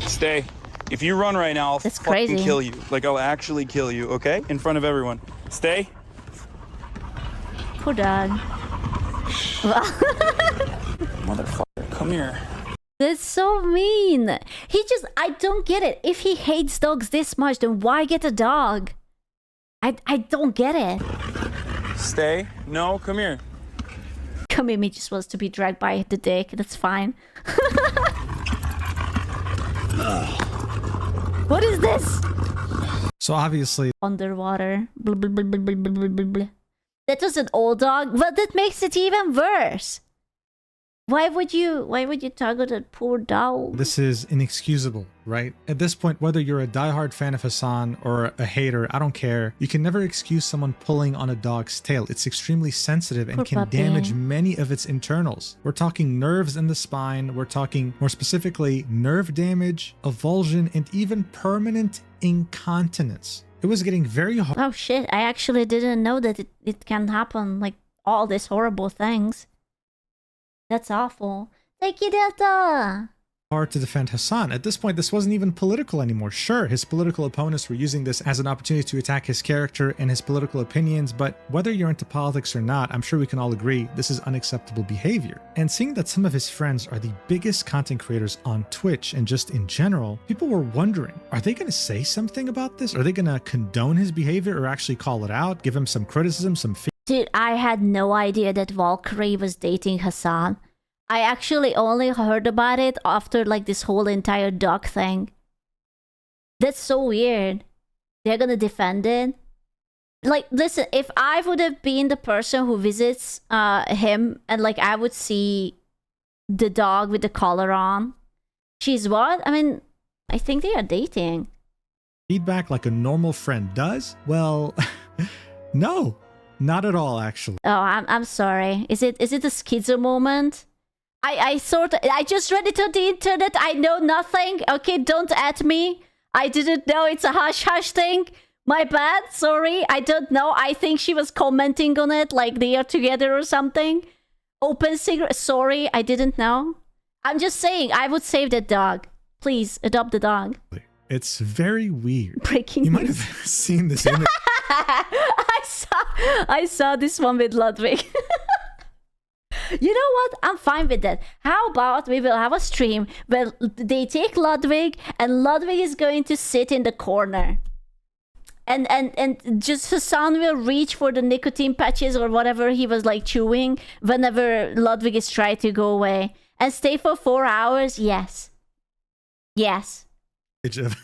Speaker 9: Stay. If you run right now, I'll
Speaker 1: That's
Speaker 9: fucking
Speaker 1: crazy.
Speaker 9: kill you. Like, I'll actually kill you, okay? In front of everyone. Stay.
Speaker 1: Poor dog.
Speaker 9: Motherfucker, come here.
Speaker 1: That's so mean. He just, I don't get it. If he hates dogs this much, then why get a dog? I don't get it.
Speaker 9: Stay. No, come here.
Speaker 1: Kamimi just wants to be dragged by the dick. That's fine. What is this?
Speaker 2: So obviously,
Speaker 1: Underwater. Blah, blah, blah, blah, blah, blah, blah, blah. That was an old dog, but that makes it even worse. Why would you target a poor dog?
Speaker 2: this is inexcusable, right? At this point, whether you're a diehard fan of Hassan or a hater, I don't care. You can never excuse someone pulling on a dog's tail. It's extremely sensitive and
Speaker 1: Poor
Speaker 2: can
Speaker 1: puppy.
Speaker 2: damage many of its internals. We're talking nerves in the spine. We're talking more specifically nerve damage, avulsion, and even permanent incontinence. It was getting very hard.
Speaker 1: Oh shit, I actually didn't know that it can happen, like all these horrible things. That's awful. Thank you, Delta.
Speaker 2: Hard to defend Hassan. At this point, this wasn't even political anymore. Sure, his political opponents were using this as an opportunity to attack his character and his political opinions, but whether you're into politics or not, I'm sure we can all agree this is unacceptable behavior. And seeing that some of his friends are the biggest content creators on Twitch and just in general, people were wondering, are they going to say something about this? Are they going to condone his behavior or actually call it out, give him some criticism, some feedback?
Speaker 1: Dude, I had no idea that Valkyrie was dating Hassan. I actually only heard about it after like this whole entire dog thing. That's so weird. They're gonna defend it. Like, listen, if I would have been the person who visits him and like I would see the dog with the collar on, she's what? I mean, I think they are dating.
Speaker 2: Feedback like a normal friend does? Well, no, not at all actually.
Speaker 1: Oh, I'm sorry. Is it a schizo moment? I just read it on the internet. I know nothing. Okay, don't at me. I didn't know it's a hush thing. My bad. Sorry. I don't know. I think she was commenting on it like they are together or something. Open secret. Sorry, I didn't know. I'm just saying, I would save that dog. Please, adopt the dog.
Speaker 2: It's very weird.
Speaker 1: Breaking
Speaker 2: You might
Speaker 1: news.
Speaker 2: have seen this image.
Speaker 1: I saw this one with Ludwig. You know what? I'm fine with that. How about we will have a stream where they take Ludwig and Ludwig is going to sit in the corner. And just Hassan will reach for the nicotine patches or whatever he was like chewing whenever Ludwig is trying to go away. And stay for 4 hours? Yes. Yes.
Speaker 2: Of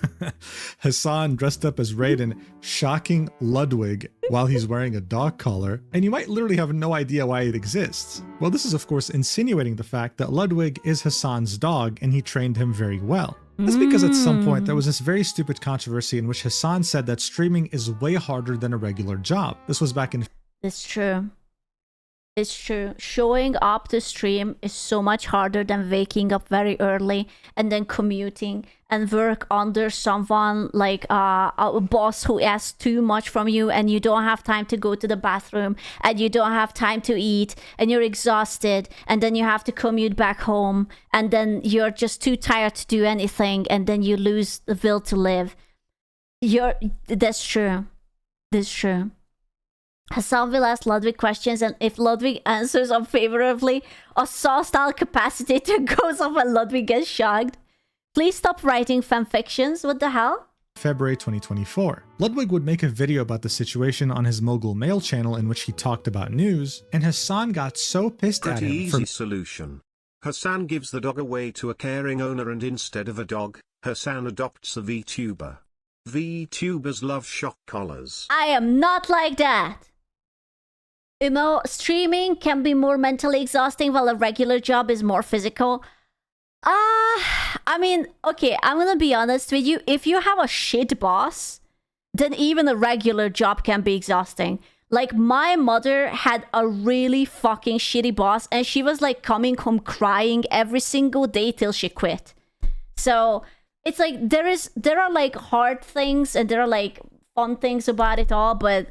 Speaker 2: Hassan dressed up as Raiden shocking Ludwig while he's wearing a dog collar, and you might literally have no idea why it exists. Well, this is of course insinuating the fact that Ludwig is Hassan's dog and he trained him very well. That's because at some point there was this very stupid controversy in which Hassan said that streaming is way harder than a regular job. This was back in...
Speaker 1: It's true. It's true. Showing up to stream is so much harder than waking up very early and then commuting and work under someone like a boss who asks too much from you and you don't have time to go to the bathroom and you don't have time to eat and you're exhausted and then you have to commute back home and then you're just too tired to do anything and then you lose the will to live. That's true. That's true. Hassan will ask Ludwig questions, and if Ludwig answers unfavorably, a saw-style capacitator goes off and Ludwig gets shocked. Please stop writing fanfictions. What the hell?
Speaker 2: February 2024. Ludwig would make a video about the situation on his Mogul Mail channel in which he talked about news, and Hassan got so pissed at
Speaker 5: Pretty
Speaker 2: him
Speaker 5: easy
Speaker 2: for...
Speaker 5: solution. Hassan gives the dog away to a caring owner and instead of a dog, Hassan adopts a VTuber. VTubers love shock collars.
Speaker 1: I am not like that. You know, streaming can be more mentally exhausting while a regular job is more physical. I mean, okay, I'm gonna be honest with you. If you have a shit boss, then even a regular job can be exhausting. Like, my mother had a really fucking shitty boss, and she was like coming home crying every single day till she quit. So it's like there are like hard things and there are like fun things about it all, but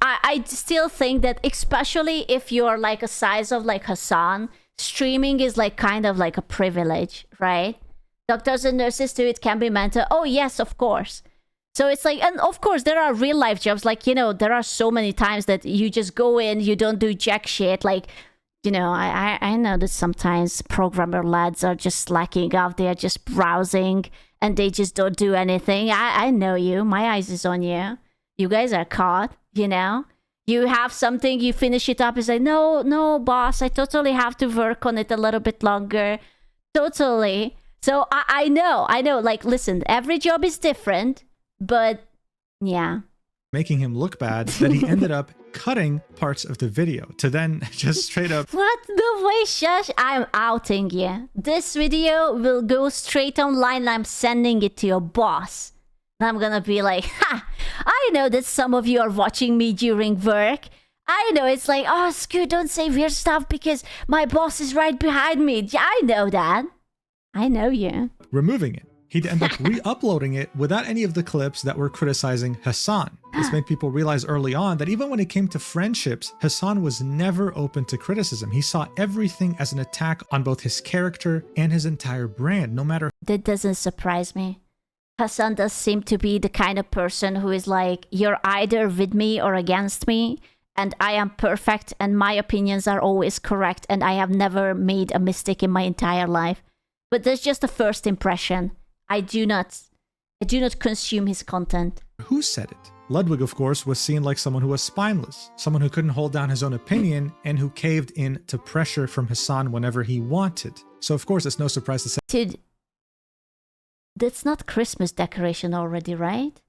Speaker 1: I still think that, especially if you're like a size of like Hassan, streaming is like kind of like a privilege, right? Doctors and nurses too, it can be mental. Oh yes, of course. So it's like, and of course there are real life jobs, like, you know, there are so many times that you just go in, you don't do jack shit. Like, you know, I know that sometimes programmer lads are just slacking off, they're just browsing and they just don't do anything. I know you, my eyes is on you. You guys are caught, you know? You have something, you finish it up, and say, no, boss, I totally have to work on it a little bit longer. Totally. So I know, like, listen, every job is different, but yeah.
Speaker 2: Making him look bad that he ended up cutting parts of the video to then just straight up...
Speaker 1: What the way, shush? I'm outing you. This video will go straight online and I'm sending it to your boss. I'm gonna be like, ha! I know that some of you are watching me during work. I know it's like, oh, Scoot, don't say weird stuff because my boss is right behind me. Yeah, I know that. I know you.
Speaker 2: Removing it. he'd end up re-uploading it without any of the clips that were criticizing Hassan. This made people realize early on that even when it came to friendships, Hassan was never open to criticism. He saw everything as an attack on both his character and his entire brand, no matter.
Speaker 1: That doesn't surprise me. Hassan does seem to be the kind of person who is like, you're either with me or against me, and I am perfect, and my opinions are always correct, and I have never made a mistake in my entire life. But that's just a first impression. I do not consume his content.
Speaker 2: Who said it? Ludwig, of course, was seen like someone who was spineless, someone who couldn't hold down his own opinion, and who caved in to pressure from Hassan whenever he wanted. So of course, it's no surprise to say,
Speaker 1: Dude, that's not Christmas decoration already, right?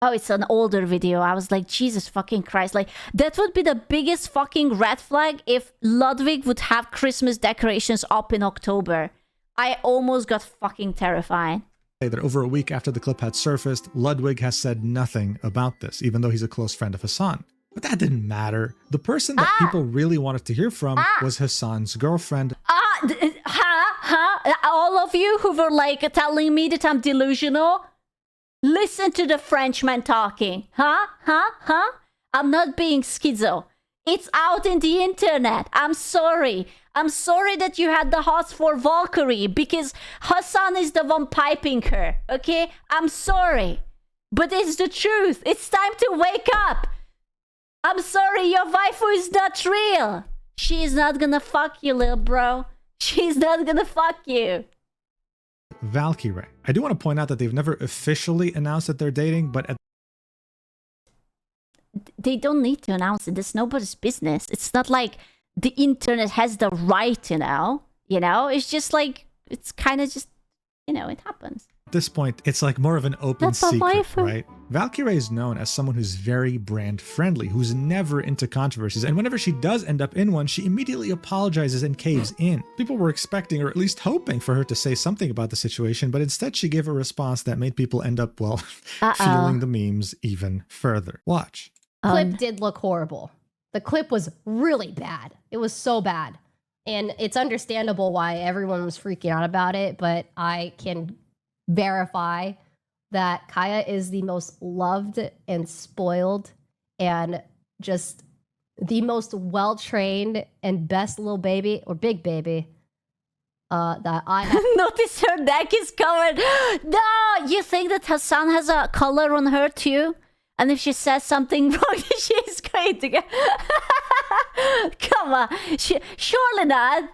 Speaker 1: Oh, it's an older video. I was like, Jesus fucking Christ. Like, that would be the biggest fucking red flag if Ludwig would have Christmas decorations up in October. I almost got fucking terrified.
Speaker 2: that over a week after the clip had surfaced, Ludwig has said nothing about this, even though he's a close friend of Hassan. But that didn't matter. The person that people really wanted to hear from was Hassan's girlfriend.
Speaker 1: All of you who were like telling me that I'm delusional, listen to the Frenchman talking. I'm not being schizo. It's out in the internet. I'm sorry. I'm sorry that you had the hots for Valkyrie because Hassan is the one piping her. Okay? I'm sorry. But it's the truth. It's time to wake up. I'm sorry, your waifu is not real. She's not gonna fuck you, little bro. She's not gonna fuck you.
Speaker 2: Valkyrie. I do want to point out that they've never officially announced that they're dating, but
Speaker 1: they don't need to announce it. It's nobody's business. It's not like the internet has the right to know. You know? It's just like, it's kind of just, you know, it happens.
Speaker 2: At this point, it's like more of an open secret, right? Valkyrie is known as someone who's very brand friendly, who's never into controversies, and whenever she does end up in one, she immediately apologizes and caves in. People were expecting, or at least hoping, for her to say something about the situation, but instead she gave a response that made people end up, well, fueling the memes even further. Watch.
Speaker 10: The clip did look horrible. The clip was really bad. It was so bad. And it's understandable why everyone was freaking out about it, but I can verify that Kaya is the most loved and spoiled and just the most well-trained and best little baby or big baby that I have.
Speaker 1: Notice her neck is covered. No, you think that Hassan has a collar on her too? And if she says something wrong, she's going to get... Come on. Surely not.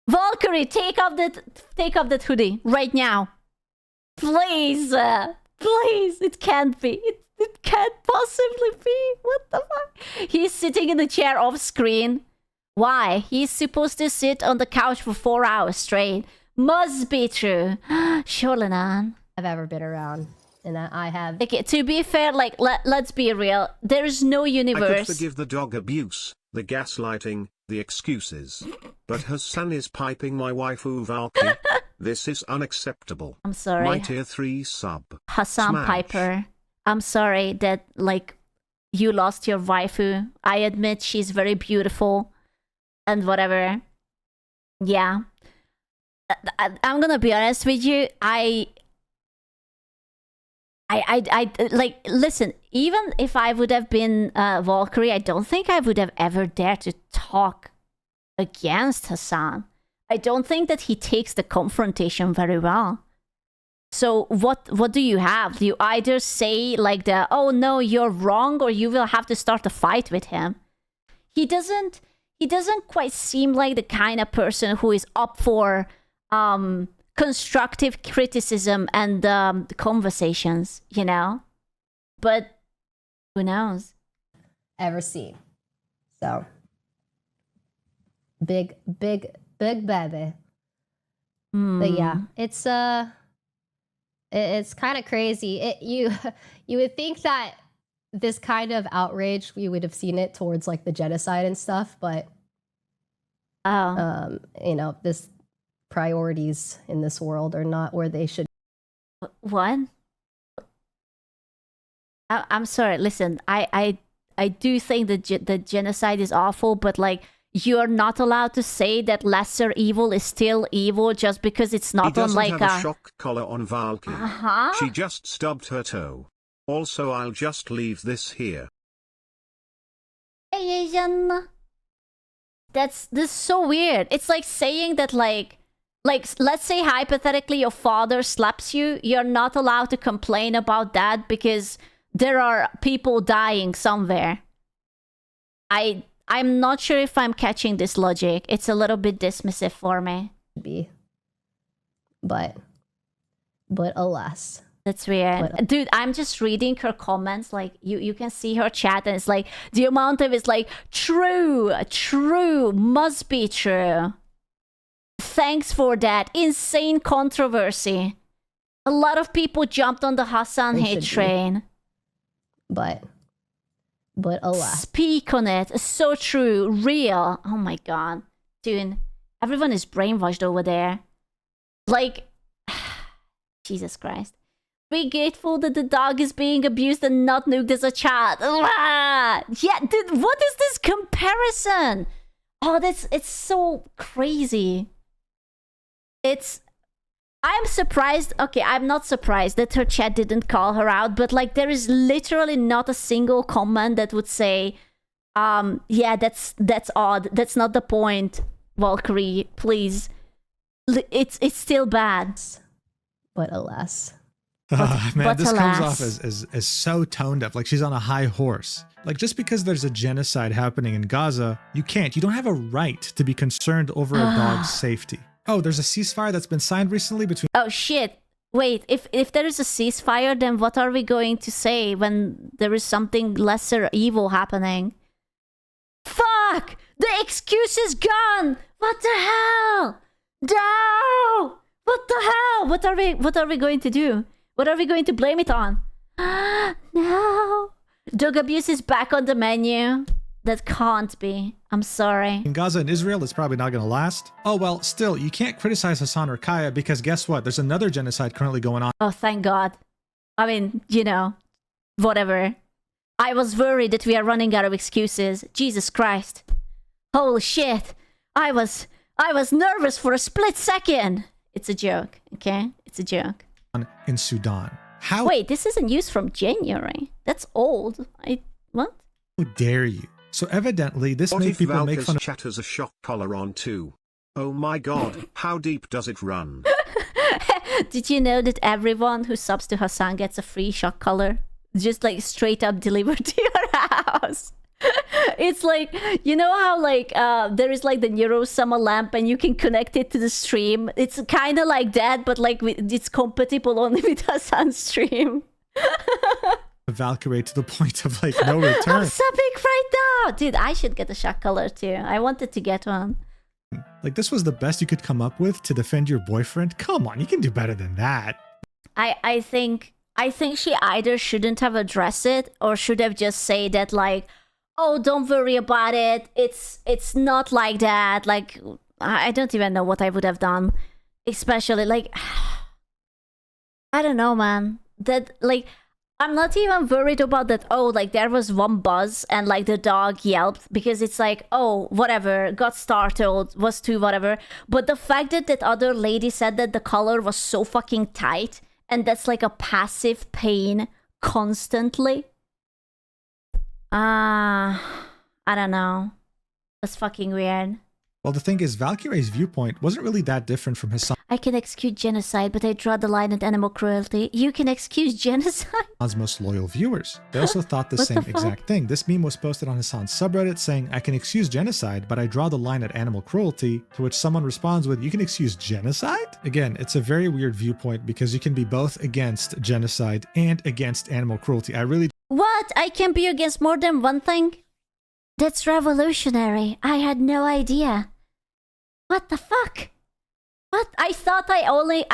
Speaker 1: Valkyrie, take off that hoodie right now. Please. Please. It can't be. It can't possibly be. What the fuck? He's sitting in the chair off screen. Why? He's supposed to sit on the couch for 4 hours straight. Must be true. Surely not.
Speaker 10: I've ever been around. And I have...
Speaker 1: Okay, to be fair, like, let's be real. There is no universe...
Speaker 5: I could forgive the dog abuse, the gaslighting, the excuses. But Hassan is piping my waifu Valky. This is unacceptable.
Speaker 1: I'm sorry.
Speaker 5: My tier 3 sub.
Speaker 1: Hassan
Speaker 5: Smash.
Speaker 1: Piper. I'm sorry that, like, you lost your waifu. I admit she's very beautiful. And whatever. Yeah. I'm gonna be honest with you. I like, listen, even if I would have been Valkyrie, I don't think I would have ever dared to talk against Hassan. I don't think that he takes the confrontation very well. So what do you have? You either say like the, oh no, you're wrong, or you will have to start a fight with him. He doesn't quite seem like the kind of person who is up for constructive criticism and conversations, you know? But who knows?
Speaker 10: Ever seen. So, big baby. But yeah, it's kind of crazy. You would think that this kind of outrage, we would have seen it towards like the genocide and stuff, but you know, this priorities in this world are not where they should.
Speaker 1: What? I'm sorry. Listen, I do think that the genocide is awful, but like, you're not allowed to say that lesser evil is still evil just because it's
Speaker 5: He
Speaker 1: not on
Speaker 5: doesn't
Speaker 1: like
Speaker 5: have a shock collar on Valky.
Speaker 1: Uh-huh.
Speaker 5: She just stubbed her toe. Also, I'll just leave this here.
Speaker 1: Asian. This is so weird. It's like saying that like let's say hypothetically your father slaps you, you're not allowed to complain about that because there are people dying somewhere. I'm not sure if I'm catching this logic. It's a little bit dismissive for me.
Speaker 10: But alas.
Speaker 1: That's weird. Dude, I'm just reading her comments. Like, you can see her chat, and it's like, the amount of it's like, true, must be true. Thanks for that. Insane controversy. A lot of people jumped on the Hassan hate train.
Speaker 10: But alas.
Speaker 1: Speak on it. So true. Real. Oh my god. Dude, everyone is brainwashed over there. Like, Jesus Christ. Be grateful that the dog is being abused and not nuked as a child. Ah! Yeah, dude, what is this comparison? Oh, it's so crazy. I'm surprised. Okay, I'm not surprised that her chat didn't call her out, but like there is literally not a single comment that would say, yeah, that's odd. That's not the point, Valkyrie. Please. It's still bad.
Speaker 10: But alas.
Speaker 2: Man, this comes off as so tone deaf, like she's on a high horse. Like, just because there's a genocide happening in Gaza, you don't have a right to be concerned over a dog's safety. Oh, there's a ceasefire that's been signed recently between...
Speaker 1: Oh, shit. Wait, if there is a ceasefire, then what are we going to say when there is something lesser evil happening? Fuck! The excuse is gone! What the hell? No! What the hell? What are we going to do? What are we going to blame it on? No. Dog abuse is back on the menu. That can't be. I'm sorry.
Speaker 2: In Gaza and Israel, it's probably not going to last. Oh, well, still, you can't criticize Hassan or Kaya because guess what? There's another genocide currently going on.
Speaker 1: Oh, thank God. I mean, you know, whatever. I was worried that we are running out of excuses. Jesus Christ. Holy shit. I was nervous for a split second. It's a joke, okay? It's a joke.
Speaker 2: In Sudan.
Speaker 1: Wait, this is a news from January. That's old. What?
Speaker 2: How dare you? So evidently, this made people make fun of...
Speaker 5: chat has a shock collar on too. Oh my god, how deep does it run?
Speaker 1: Did you know that everyone who subs to Hassan gets a free shock collar? Just like straight up delivered to your house. It's like, you know how like there is like the Neurosummer lamp and you can connect it to the stream? It's kind of like that, but like it's compatible only with Hassan's stream.
Speaker 2: Valkyrie to the point of like no return.
Speaker 1: I'm subbing right now! Dude, I should get a shock collar too. I wanted to get one.
Speaker 2: Like, this was the best you could come up with to defend your boyfriend? Come on, you can do better than that.
Speaker 1: I think she either shouldn't have addressed it or should have just said that like, oh, don't worry about it. It's not like that. Like, I don't even know what I would have done. Especially like, I don't know, man. That like, I'm not even worried about that. Oh, like there was one buzz and like the dog yelped because it's like, oh, whatever, got startled, was too whatever. But the fact that that other lady said that the collar was so fucking tight and that's like a passive pain constantly. I don't know. That's fucking weird.
Speaker 2: Well, the thing is, Valkyrie's viewpoint wasn't really that different from Hassan's
Speaker 1: I can excuse genocide, but I draw the line at animal cruelty. You can excuse genocide?
Speaker 2: most loyal viewers. They also thought the same exact thing. This meme was posted on Hassan's subreddit saying, I can excuse genocide, but I draw the line at animal cruelty, to which someone responds with, you can excuse genocide? Again, it's a very weird viewpoint because you can be both against genocide and against animal cruelty.
Speaker 1: What? I can be against more than one thing? That's revolutionary. I had no idea. What the fuck? What? I thought I only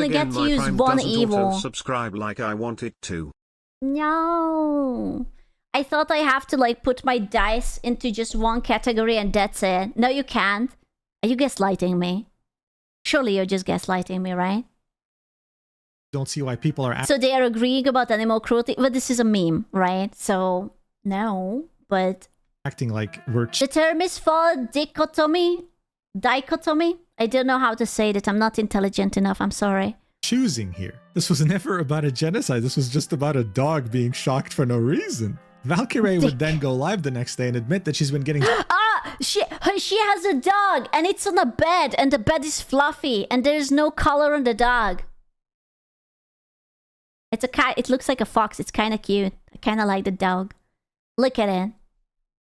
Speaker 1: get to use one evil.
Speaker 5: Subscribe like I want it to.
Speaker 1: No. I thought I have to like put my dice into just one category and that's it. No, you can't. Are you gaslighting me? Surely you're just gaslighting me, right?
Speaker 2: Don't see why people are...
Speaker 1: So they are agreeing about animal cruelty, but this is a meme, right? So, no, but
Speaker 2: acting like we're
Speaker 1: The term is for dichotomy. Dichotomy? I don't know how to say that. I'm not intelligent enough. I'm sorry.
Speaker 2: choosing here. This was never about a genocide. This was just about a dog being shocked for no reason. Valkyrie would then go live the next day and admit that she's been getting...
Speaker 1: She has a dog and it's on a bed and the bed is fluffy and there's no color on the dog. It's a cat. It looks like a fox. It's kind of cute. I kind of like the dog. Look at it.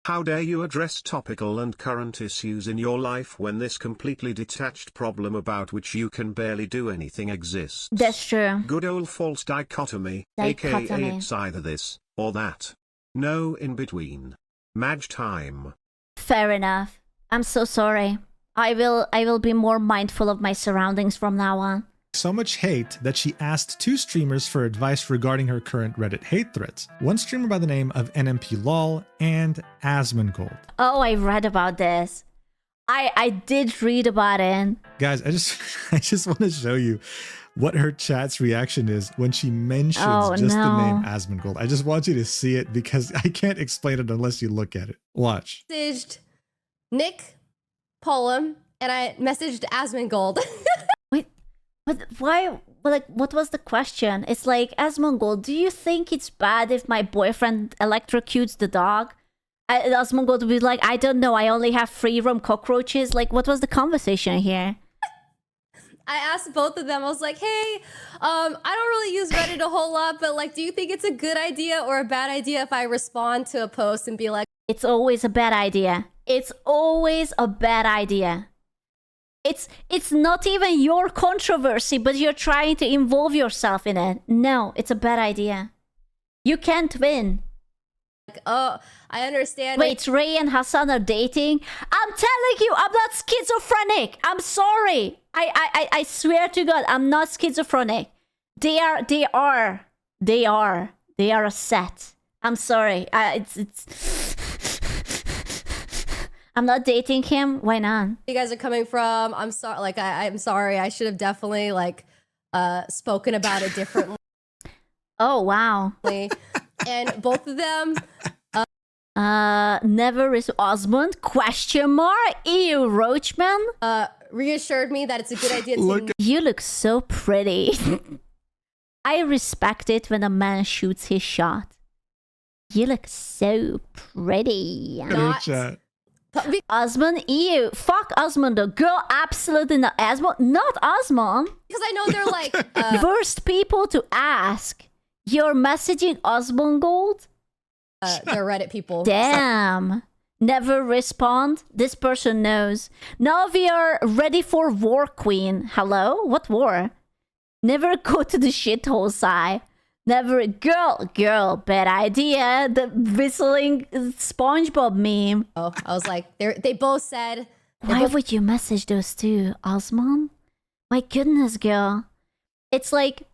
Speaker 5: How dare you address topical and current issues in your life when this completely detached problem about which you can barely do anything exists?
Speaker 1: That's true.
Speaker 5: Good old false dichotomy, aka it's either this or that. No in between. Madge time.
Speaker 1: Fair enough. I'm so sorry. I will be more mindful of my surroundings from now on.
Speaker 2: So much hate that she asked 2 streamers for advice regarding her current Reddit hate threads. One streamer by the name of NMPLol and Asmongold.
Speaker 1: Oh, I read about this. I did read about it.
Speaker 2: Guys, I just want to show you what her chat's reaction is when she mentions the name Asmongold. I just want you to see it because I can't explain it unless you look at it. Watch.
Speaker 10: Messaged Nick Poem and I messaged Asmongold.
Speaker 1: Wait, but why? Like, what was the question? It's like, Asmongold, do you think it's bad if my boyfriend electrocutes the dog? Asmongold would be like, I don't know. I only have free roam cockroaches. Like, what was the conversation here?
Speaker 10: I asked both of them. I was like, hey, I don't really use Reddit a whole lot, but like, do you think it's a good idea or a bad idea if I respond to a post and be like,
Speaker 1: it's always a bad idea. It's always a bad idea. It's not even your controversy, but you're trying to involve yourself in it. No, it's a bad idea. You can't win.
Speaker 10: oh, I understand.
Speaker 1: Wait, Ray and Hassan are dating? I'm telling you, I'm not schizophrenic. I'm sorry. I swear to God, I'm not schizophrenic. They are a set. I'm sorry. I'm not dating him. Why not?
Speaker 10: You guys are coming from. I'm sorry. Like, I'm sorry. I should have definitely like spoken about it differently.
Speaker 1: Oh, wow.
Speaker 10: And both of them.
Speaker 1: Never is Osmond? ? Ew, Roachman?
Speaker 10: Reassured me that it's a good idea to.
Speaker 1: You look so pretty. I respect it when a man shoots his shot. You look so pretty.
Speaker 10: Not.
Speaker 1: Osmond, ew. Fuck Osmond though. Girl, absolutely not. Osmond, not Osmond.
Speaker 10: Because I know they're like
Speaker 1: worst people to ask. You're messaging Asmongold?
Speaker 10: They're Reddit people.
Speaker 1: Damn. Never respond. This person knows. Now we are ready for war, queen. Hello? What war? Never go to the shithole side. Never. Girl, bad idea. The whistling SpongeBob meme.
Speaker 10: Oh, I was like, they both said.
Speaker 1: Why would you message those two, Osmond? My goodness, girl. It's like,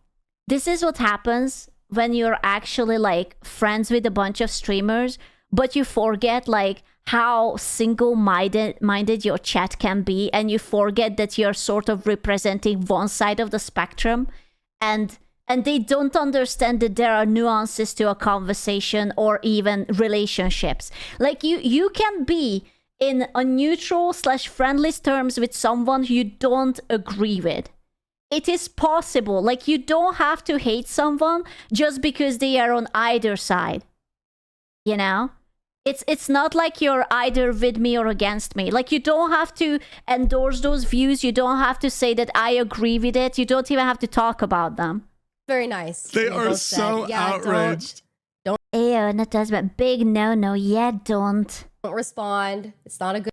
Speaker 1: this is what happens when you're actually like friends with a bunch of streamers, but you forget like how single-minded your chat can be, and you forget that you're sort of representing one side of the spectrum, and they don't understand that there are nuances to a conversation or even relationships. Like you can be in a neutral/friendly terms with someone you don't agree with. It is possible. Like, you don't have to hate someone just because they are on either side. You know? It's not like you're either with me or against me. Like, you don't have to endorse those views. You don't have to say that I agree with it. You don't even have to talk about them.
Speaker 10: Very nice.
Speaker 2: They are so outraged.
Speaker 10: Don't
Speaker 1: Ew, that does but big no. Yeah, don't
Speaker 10: respond. It's not a good.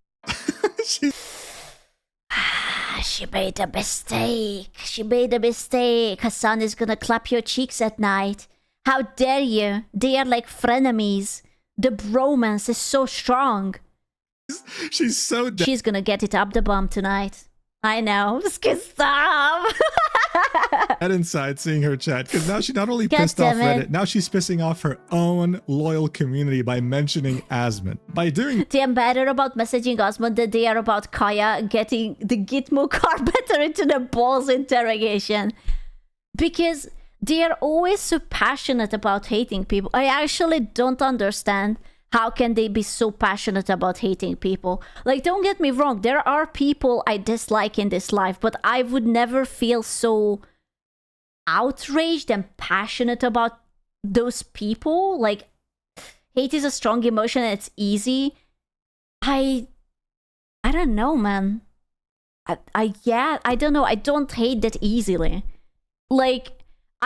Speaker 1: She made a mistake. Hassan is gonna clap your cheeks at night. How dare you? They are like frenemies. The bromance is so strong.
Speaker 2: She's so
Speaker 1: She's gonna get it up the bum tonight. I know. Stop.
Speaker 2: That inside seeing her chat, because now she not only pissed off Reddit, now she's pissing off her own loyal community by mentioning Asmon. By doing
Speaker 1: They are better about messaging Osmond than they are about Kaya getting the Gitmo carpenter into the balls interrogation. Because they are always so passionate about hating people. I actually don't understand How can they be so passionate about hating people? Like, don't get me wrong, there are people I dislike in this life, but I would never feel so outraged and passionate about those people. Like, hate is a strong emotion and it's easy. I don't know, man. I don't know. I don't hate that easily. Like,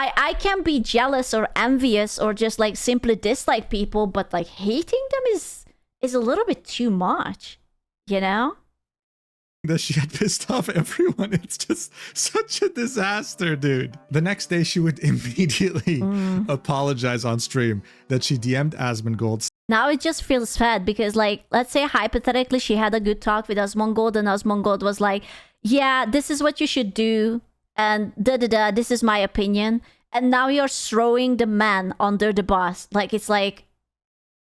Speaker 1: I can be jealous or envious or just like simply dislike people, but like hating them is a little bit too much, you know?
Speaker 2: That she had pissed off everyone. It's just such a disaster, dude. The next day, she would immediately apologize on stream that she DM'd Asmongold.
Speaker 1: Now it just feels sad because, like, let's say hypothetically she had a good talk with Asmongold and Asmongold was like, yeah, this is what you should do and da-da-da, this is my opinion. And now you're throwing the man under the bus. Like, it's like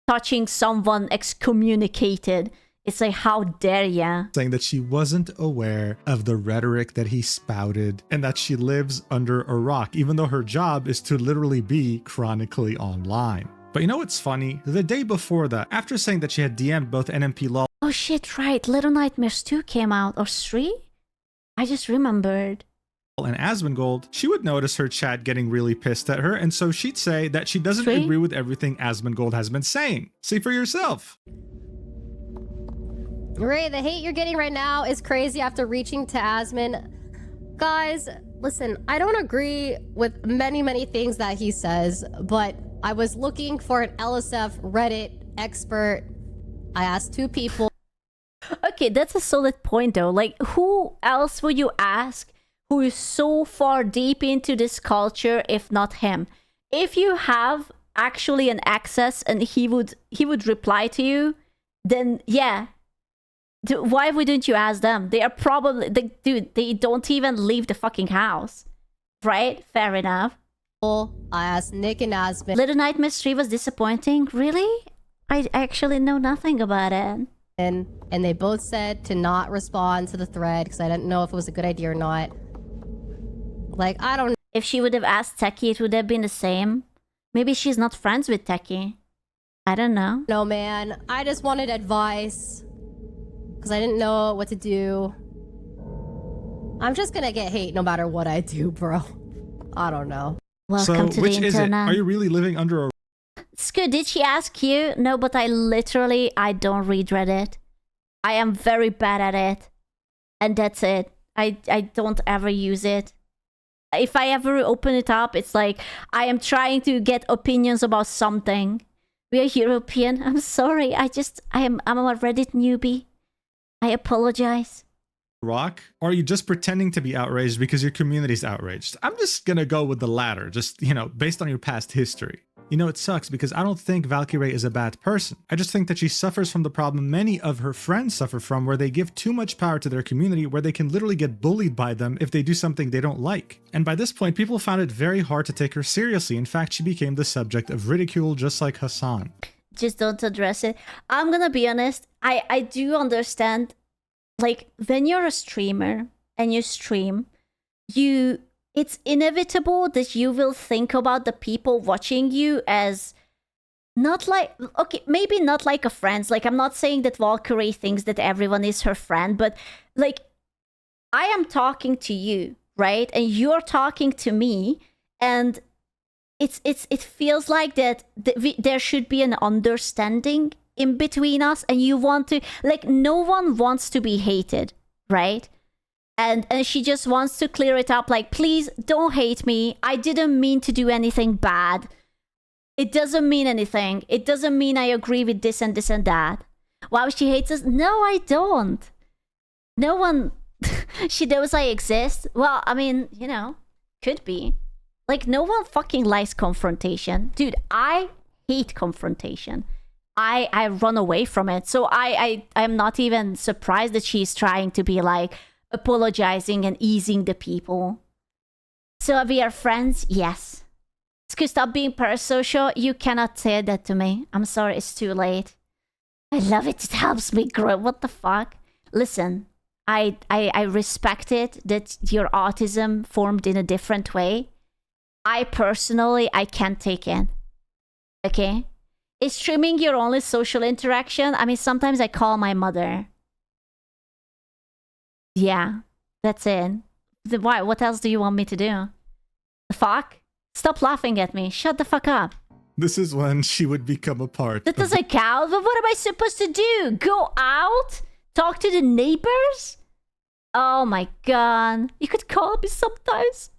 Speaker 1: touching someone excommunicated. It's like, how dare ya?
Speaker 2: Saying that she wasn't aware of the rhetoric that he spouted and that she lives under a rock, even though her job is to literally be chronically online. But you know what's funny? The day before that, after saying that she had DM'd both NMP LOL
Speaker 1: Oh shit, right. Little Nightmares 2 came out. Or 3? I just remembered.
Speaker 2: and Asmongold, she would notice her chat getting really pissed at her, and so she'd say that she doesn't agree with everything Asmongold has been saying. See for yourself.
Speaker 10: Ray, the hate you're getting right now is crazy after reaching to Asmon. Guys, listen, I don't agree with many things that he says, but I was looking for an LSF Reddit expert. I asked 2 people.
Speaker 1: Okay, that's a solid point though. Like, who else would you ask who is so far deep into this culture if not him? If you have actually an access and he would reply to you, then yeah. Why wouldn't you ask them? They are probably, dude, they don't even leave the fucking house. Right? Fair enough.
Speaker 10: I asked Nick and Asmon.
Speaker 1: Little Nightmares 3 was disappointing? Really? I actually know nothing about it.
Speaker 10: And they both said to not respond to the thread because I didn't know if it was a good idea or not. Like, I don't know.
Speaker 1: If she would have asked Techie, it would have been the same. Maybe she's not friends with Techie. I don't know.
Speaker 10: No, man. I just wanted advice because I didn't know what to do. I'm just gonna get hate no matter what I do, bro. I don't know.
Speaker 1: Welcome to
Speaker 2: which
Speaker 1: the
Speaker 2: is it?
Speaker 1: internet.
Speaker 2: Are you really living under a...
Speaker 1: Scoot, did she ask you? No, but I don't read Reddit. I am very bad at it. And that's it. I don't ever use it. If I ever open it up, it's like I am trying to get opinions about something. We are European. I'm sorry. I'm a Reddit newbie. I apologize.
Speaker 2: rock? Or are you just pretending to be outraged because your community's outraged? I'm just gonna go with the latter, just, based on your past history. It sucks because I don't think Valkyrie is a bad person. I just think that she suffers from the problem many of her friends suffer from, where they give too much power to their community, where they can literally get bullied by them if they do something they don't like. And by this point, people found it very hard to take her seriously. In fact, she became the subject of ridicule, just like Hassan.
Speaker 1: Just don't address it. I'm gonna be honest, I do understand, like, when you're a streamer and you stream, it's inevitable that you will think about the people watching you as not like, okay, maybe not like a friend. Like, I'm not saying that Valkyrie thinks that everyone is her friend, but like, I am talking to you, right? And you're talking to me, and it feels like that there should be an understanding in between us, and you want to, like, no one wants to be hated, right? And she just wants to clear it up, like, please don't hate me. I didn't mean to do anything bad. It doesn't mean anything. It doesn't mean I agree with this and this and that. Wow, she hates us? No, I don't. No one... She knows I exist. Well, I mean, could be. Like, no one fucking likes confrontation. Dude, I hate confrontation. I run away from it. So I'm not even surprised that she's trying to be like, apologizing and easing the people. So we are friends? Yes. Stop being parasocial. You cannot say that to me. I'm sorry, it's too late. I love it. It helps me grow. What the fuck? Listen, I respect it that your autism formed in a different way. I personally, I can't take it. Okay? Is streaming your only social interaction? I mean, sometimes I call my mother. Yeah, that's it. Why? What else do you want me to do? The fuck? Stop laughing at me. Shut the fuck up.
Speaker 2: This is when she would become a part.
Speaker 1: That doesn't count. But what am I supposed to do? Go out? Talk to the neighbors? Oh my god. You could call me sometimes.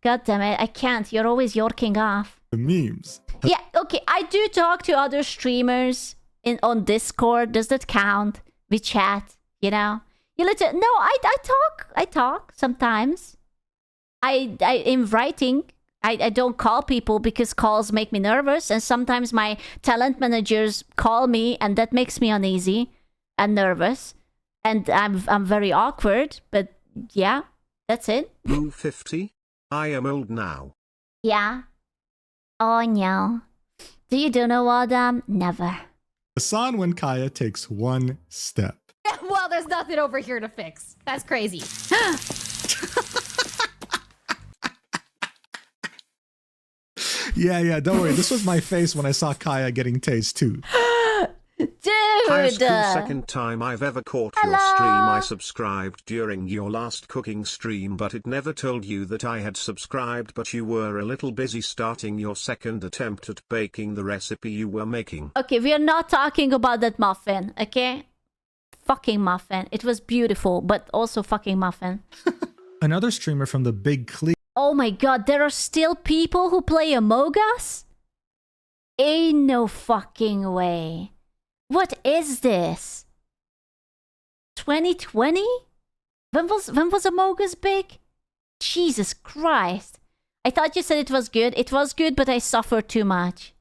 Speaker 1: God damn it. I can't. You're always yorking off.
Speaker 2: The memes.
Speaker 1: Yeah, okay. I do talk to other streamers on Discord. Does that count? We chat, you know? No, I talk sometimes. In writing, I don't call people because calls make me nervous, and sometimes my talent managers call me, and that makes me uneasy and nervous, and I'm very awkward. But yeah, that's it.
Speaker 5: Rule 50. I am old now.
Speaker 1: Yeah. Oh no. Do you do know what? Never.
Speaker 2: Hasan when Kaya takes one step.
Speaker 10: Well, there's nothing over here to fix. That's crazy.
Speaker 2: Yeah, don't worry. This was my face when I saw Kaya getting tased too.
Speaker 1: Dude!
Speaker 5: Highest second time I've ever caught your stream. I subscribed during your last cooking stream, but it never told you that I had subscribed, but you were a little busy starting your second attempt at baking the recipe you were making.
Speaker 1: Okay, we are not talking about that muffin, okay? Fucking muffin. It was beautiful, but also fucking muffin.
Speaker 2: Another streamer from the Big Cleave.
Speaker 1: Oh my god, there are still people who play Among Us? Ain't no fucking way. What is this? 2020? When was Among Us big? Jesus Christ. I thought you said it was good. It was good, but I suffered too much.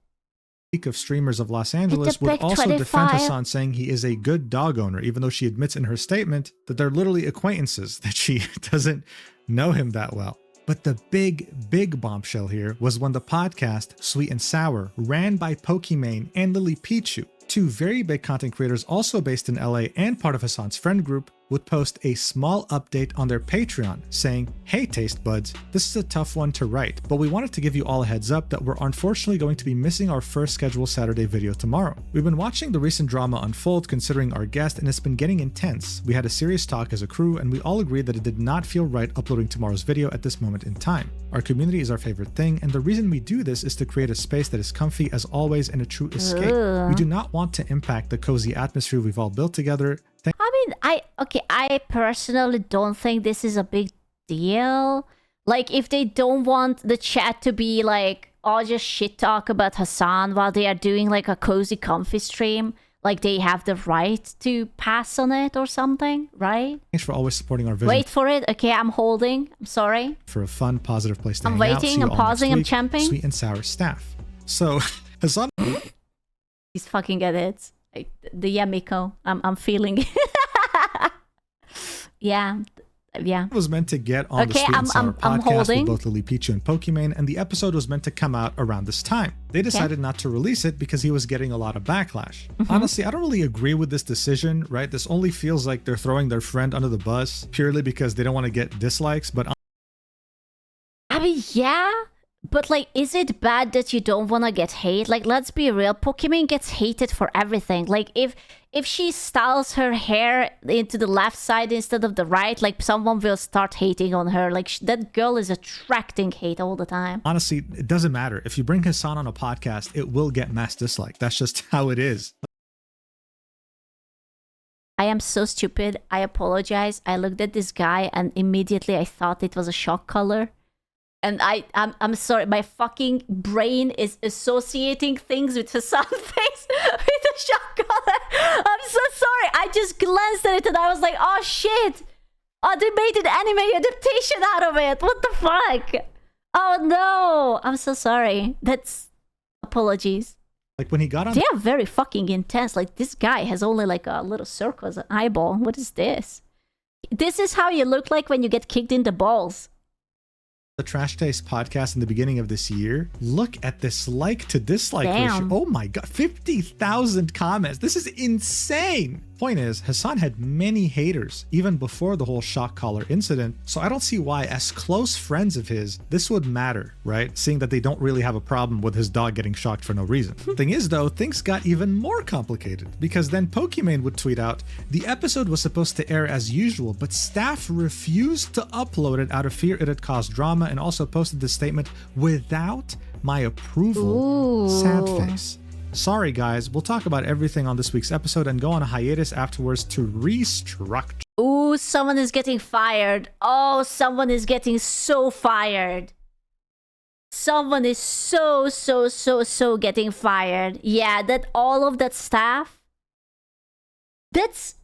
Speaker 2: Of streamers of Los Angeles would also defend Hasan, saying he is a good dog owner, even though she admits in her statement that they're literally acquaintances, that she doesn't know him that well. But the big bombshell here was when the podcast Sweet and Sour, ran by Pokimane and Lily Pichu, two very big content creators also based in LA and part of Hasan's friend group, would post a small update on their Patreon saying, "Hey Taste Buds, this is a tough one to write, but we wanted to give you all a heads up that we're unfortunately going to be missing our first scheduled Saturday video tomorrow. We've been watching the recent drama unfold considering our guest, and it's been getting intense. We had a serious talk as a crew, and we all agreed that it did not feel right uploading tomorrow's video at this moment in time. Our community is our favorite thing, and the reason we do this is to create a space that is comfy as always and a true escape. We do not want to impact the cozy atmosphere we've all built together.
Speaker 1: I personally don't think this is a big deal. Like, if they don't want the chat to be like, oh, just shit talk about Hasan while they are doing like a cozy comfy stream, like they have the right to pass on it or something, right?
Speaker 2: Thanks for always supporting our vision.
Speaker 1: Wait for it. Okay, I'm holding. I'm sorry.
Speaker 2: For a fun, positive place to
Speaker 1: I'm
Speaker 2: hang out.
Speaker 1: waiting, I'm pausing, I'm champing.
Speaker 2: Sweet and Sour staff. So, Hasan...
Speaker 1: He's fucking at it. Like, the Yamiko. I'm feeling it. Yeah.
Speaker 2: was meant to get on the Sweet and Sour podcast with both Lily Pichu and Pokimane, and the episode was meant to come out around this time. They decided not to release it because he was getting a lot of backlash. Honestly, I don't really agree with this decision, right? This only feels like they're throwing their friend under the bus purely because they don't want to get dislikes, but...
Speaker 1: I mean, yeah, but like, is it bad that you don't want to get hate? Like, let's be real, Pokimane gets hated for everything. Like, if she styles her hair into the left side instead of the right, like, someone will start hating on her. Like, that girl is attracting hate all the time.
Speaker 2: Honestly, it doesn't matter. If you bring Hasan on a podcast, it will get mass dislike. That's just how it is.
Speaker 1: I am so stupid. I apologize. I looked at this guy and immediately I thought it was a shock collar. And I'm sorry, my fucking brain is associating things with Hasan things with a shock collar. I'm so sorry. I just glanced at it and I was like, oh shit. Oh, they made an anime adaptation out of it. What the fuck? Oh no. I'm so sorry. That's apologies.
Speaker 2: Like when he got on...
Speaker 1: They are very fucking intense. Like, this guy has only like a little circle as an eyeball. What is this? This is how you look like when you get kicked in the balls.
Speaker 2: The Trash Taste podcast in the beginning of this year. Look at this like to dislike ratio. Oh my god, 50,000 comments. This is insane. Point is, Hasan had many haters even before the whole shock collar incident, so I don't see why, as close friends of his, this would matter, right? Seeing that they don't really have a problem with his dog getting shocked for no reason. Thing is though, things got even more complicated, because then Pokimane would tweet out, the episode was supposed to air as usual, but staff refused to upload it out of fear it'd cause drama, and also posted this statement without my approval.
Speaker 1: Ooh.
Speaker 2: Sad face. Sorry guys, we'll talk about everything on this week's episode and go on a hiatus afterwards to restructure.
Speaker 1: Ooh, someone is getting fired. Oh, someone is getting so fired. Someone is so getting fired. Yeah, that all of that staff. That's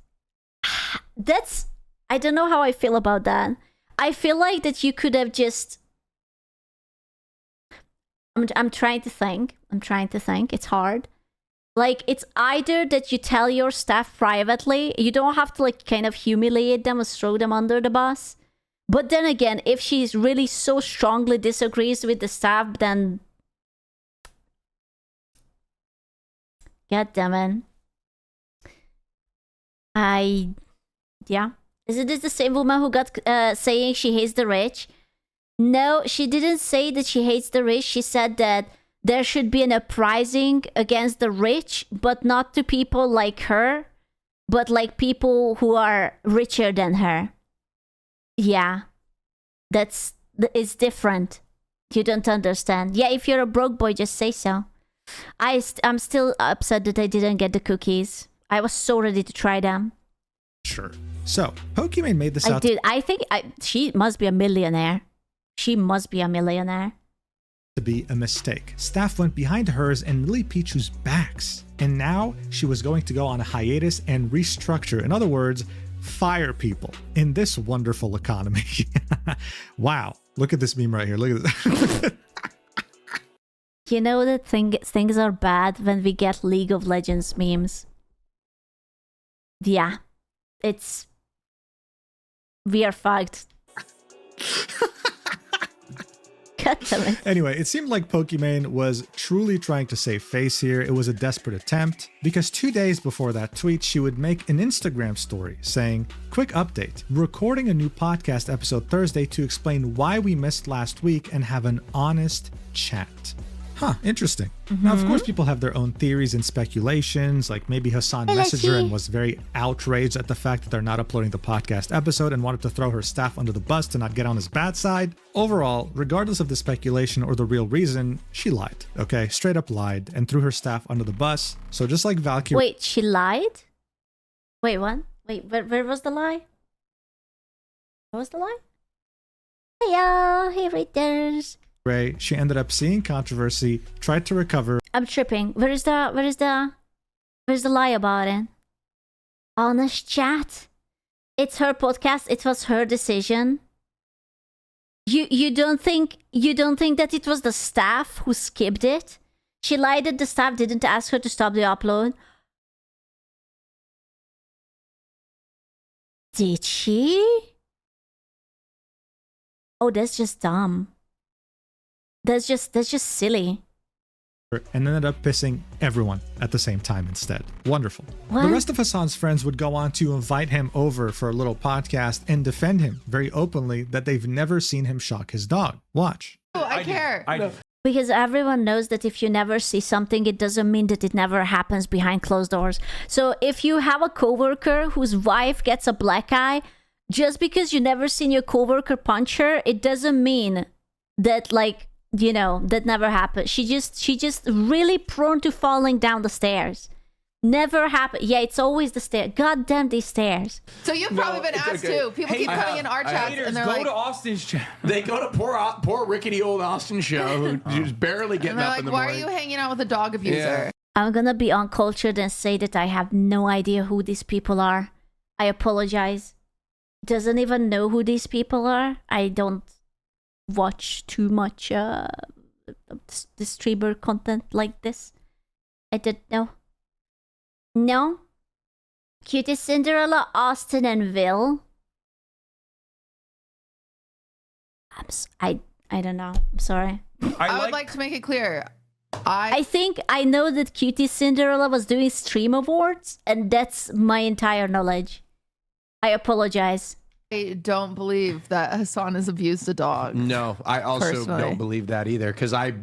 Speaker 1: I don't know how I feel about that. I feel like that you could have just I'm trying to think. It's hard. Like, it's either that you tell your staff privately. You don't have to, like, kind of humiliate them or throw them under the bus. But then again, if she's really so strongly disagrees with the staff, then... God damn it. Yeah. Isn't this the same woman who got saying she hates the rich? No, she didn't say that she hates the rich. She said that there should be an uprising against the rich, but not to people like her, but like people who are richer than her. Yeah, it's different. You don't understand. Yeah, if you're a broke boy, just say so. I'm still upset that I didn't get the cookies. I was so ready to try them.
Speaker 2: Sure. So, Pokimane made this out.
Speaker 1: I think she must be a millionaire. She must be a millionaire.
Speaker 2: To be a mistake. Staff went behind hers and Lily Pichu's backs. And now she was going to go on a hiatus and restructure. In other words, fire people in this wonderful economy. Wow. Look at this meme right here. Look at this.
Speaker 1: You know that things are bad when we get League of Legends memes. Yeah. We are fucked.
Speaker 2: Anyway, it seemed like Pokimane was truly trying to save face here. It was a desperate attempt, because 2 days before that tweet, she would make an Instagram story saying, quick update, recording a new podcast episode Thursday to explain why we missed last week and have an honest chat. Huh, interesting. Now, of course, people have their own theories and speculations, like maybe Hasan messaged her and was very outraged at the fact that they're not uploading the podcast episode and wanted to throw her staff under the bus to not get on his bad side. Overall, regardless of the speculation or the real reason, she lied, okay? Straight up lied and threw her staff under the bus. So just like Valkyrie...
Speaker 1: Wait, she lied? Wait, what? Wait, where was the lie? What was the lie? Hiya, hey readers.
Speaker 2: She ended up seeing controversy, tried to recover.
Speaker 1: I'm tripping. Where's the lie about it? Honest chat. It's her podcast. It was her decision. You don't think that it was the staff who skipped it? She lied that the staff didn't ask her to stop the upload. Did she? Oh, that's just dumb. That's just silly.
Speaker 2: And ended up pissing everyone at the same time instead. Wonderful.
Speaker 1: What?
Speaker 2: The rest of Hasan's friends would go on to invite him over for a little podcast and defend him very openly that they've never seen him shock his dog. Watch.
Speaker 6: Oh, I care.
Speaker 1: Because everyone knows that if you never see something, it doesn't mean that it never happens behind closed doors. So if you have a coworker whose wife gets a black eye, just because you never seen your coworker punch her, it doesn't mean that, like, you know, that never happened. She just really prone to falling down the stairs. Never happened. Yeah, it's always the stairs. God damn these stairs.
Speaker 6: So you've probably been asked too. People keep coming in our chats and they're
Speaker 11: go
Speaker 6: like,
Speaker 11: to Austin's chat. They go to poor rickety old Austin show who's barely getting up in the morning.
Speaker 6: why are you hanging out with a dog abuser?
Speaker 11: Yeah.
Speaker 1: I'm gonna be uncultured and say that I have no idea who these people are. I apologize. Doesn't even know who these people are. I don't watch too much the streamer content like this. I didn't know. No? Cutest Cinderella, Austin, and Will. I don't know. I'm sorry.
Speaker 6: I would like to make it clear.
Speaker 1: I think I know that Cutie Cinderella was doing stream awards, and that's my entire knowledge. I apologize.
Speaker 12: I don't believe that Hassan has abused a dog.
Speaker 11: No, I also
Speaker 12: Personally.
Speaker 11: don't believe that either, because I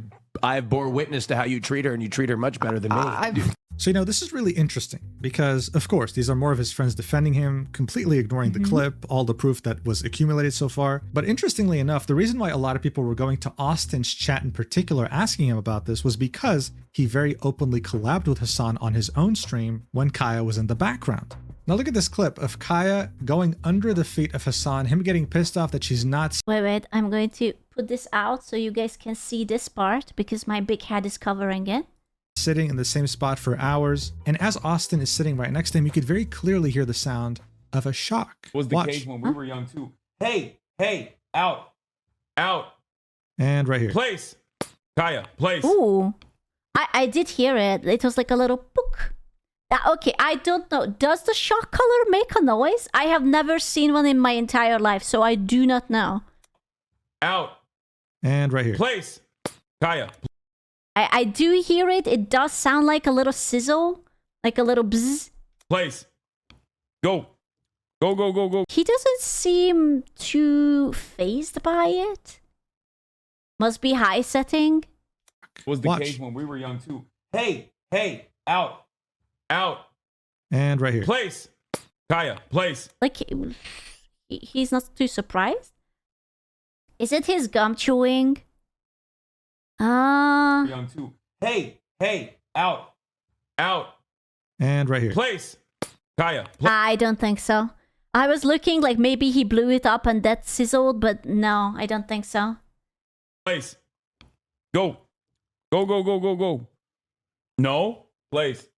Speaker 11: bore witness to how you treat her, and you treat her much better than me.
Speaker 2: So, you know, this is really interesting because, of course, these are more of his friends defending him, completely ignoring the clip, all the proof that was accumulated so far. But interestingly enough, the reason why a lot of people were going to Austin's chat in particular asking him about this was because he very openly collabed with Hassan on his own stream when Kaya was in the background. Now look at this clip of Kaya going under the feet of Hassan, him getting pissed off that she's not
Speaker 1: Wait, I'm going to put this out so you guys can see this part because my big head is covering it.
Speaker 2: sitting in the same spot for hours. And as Austin is sitting right next to him, you could very clearly hear the sound of a shock.
Speaker 7: Was the
Speaker 2: Watch.
Speaker 7: case when we were young too. Hey, out.
Speaker 2: And right here.
Speaker 7: Place. Kaya, place.
Speaker 1: Ooh. I did hear it. It was like a little pook. Okay, I don't know. Does the shock collar make a noise? I have never seen one in my entire life, so I do not know.
Speaker 7: Out.
Speaker 2: And right here.
Speaker 7: Place. Kaya.
Speaker 1: I do hear it. It does sound like a little sizzle, like a little bzz.
Speaker 7: Place. Go. Go.
Speaker 1: He doesn't seem too phased by it. Must be high setting.
Speaker 7: Was the
Speaker 2: Watch.
Speaker 7: case when we were young too. Hey, out.
Speaker 2: And right here.
Speaker 7: Place. Kaya, place.
Speaker 1: Like, he's not too surprised. Is it his gum chewing?
Speaker 7: Young too. Hey, out.
Speaker 2: And right here.
Speaker 7: Place. Kaya.
Speaker 1: I don't think so. I was looking like maybe he blew it up and that sizzled, but no, I don't think so.
Speaker 7: Place. Go. Go. No. Place.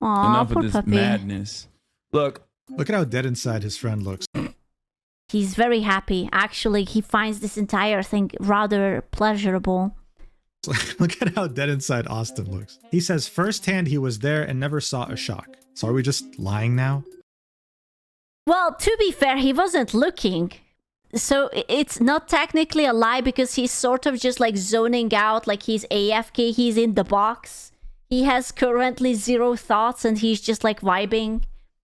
Speaker 1: Aw,
Speaker 4: Enough
Speaker 1: poor
Speaker 4: of this
Speaker 1: puppy.
Speaker 4: madness.
Speaker 11: Look
Speaker 2: at how dead inside his friend looks.
Speaker 1: He's very happy. Actually, he finds this entire thing rather pleasurable.
Speaker 2: Look at how dead inside Austin looks. He says firsthand he was there and never saw a shock. So are we just lying now?
Speaker 1: Well, to be fair, he wasn't looking. So it's not technically a lie because he's sort of just like zoning out, like he's AFK, he's in the box. He has currently 0 thoughts and he's just like vibing.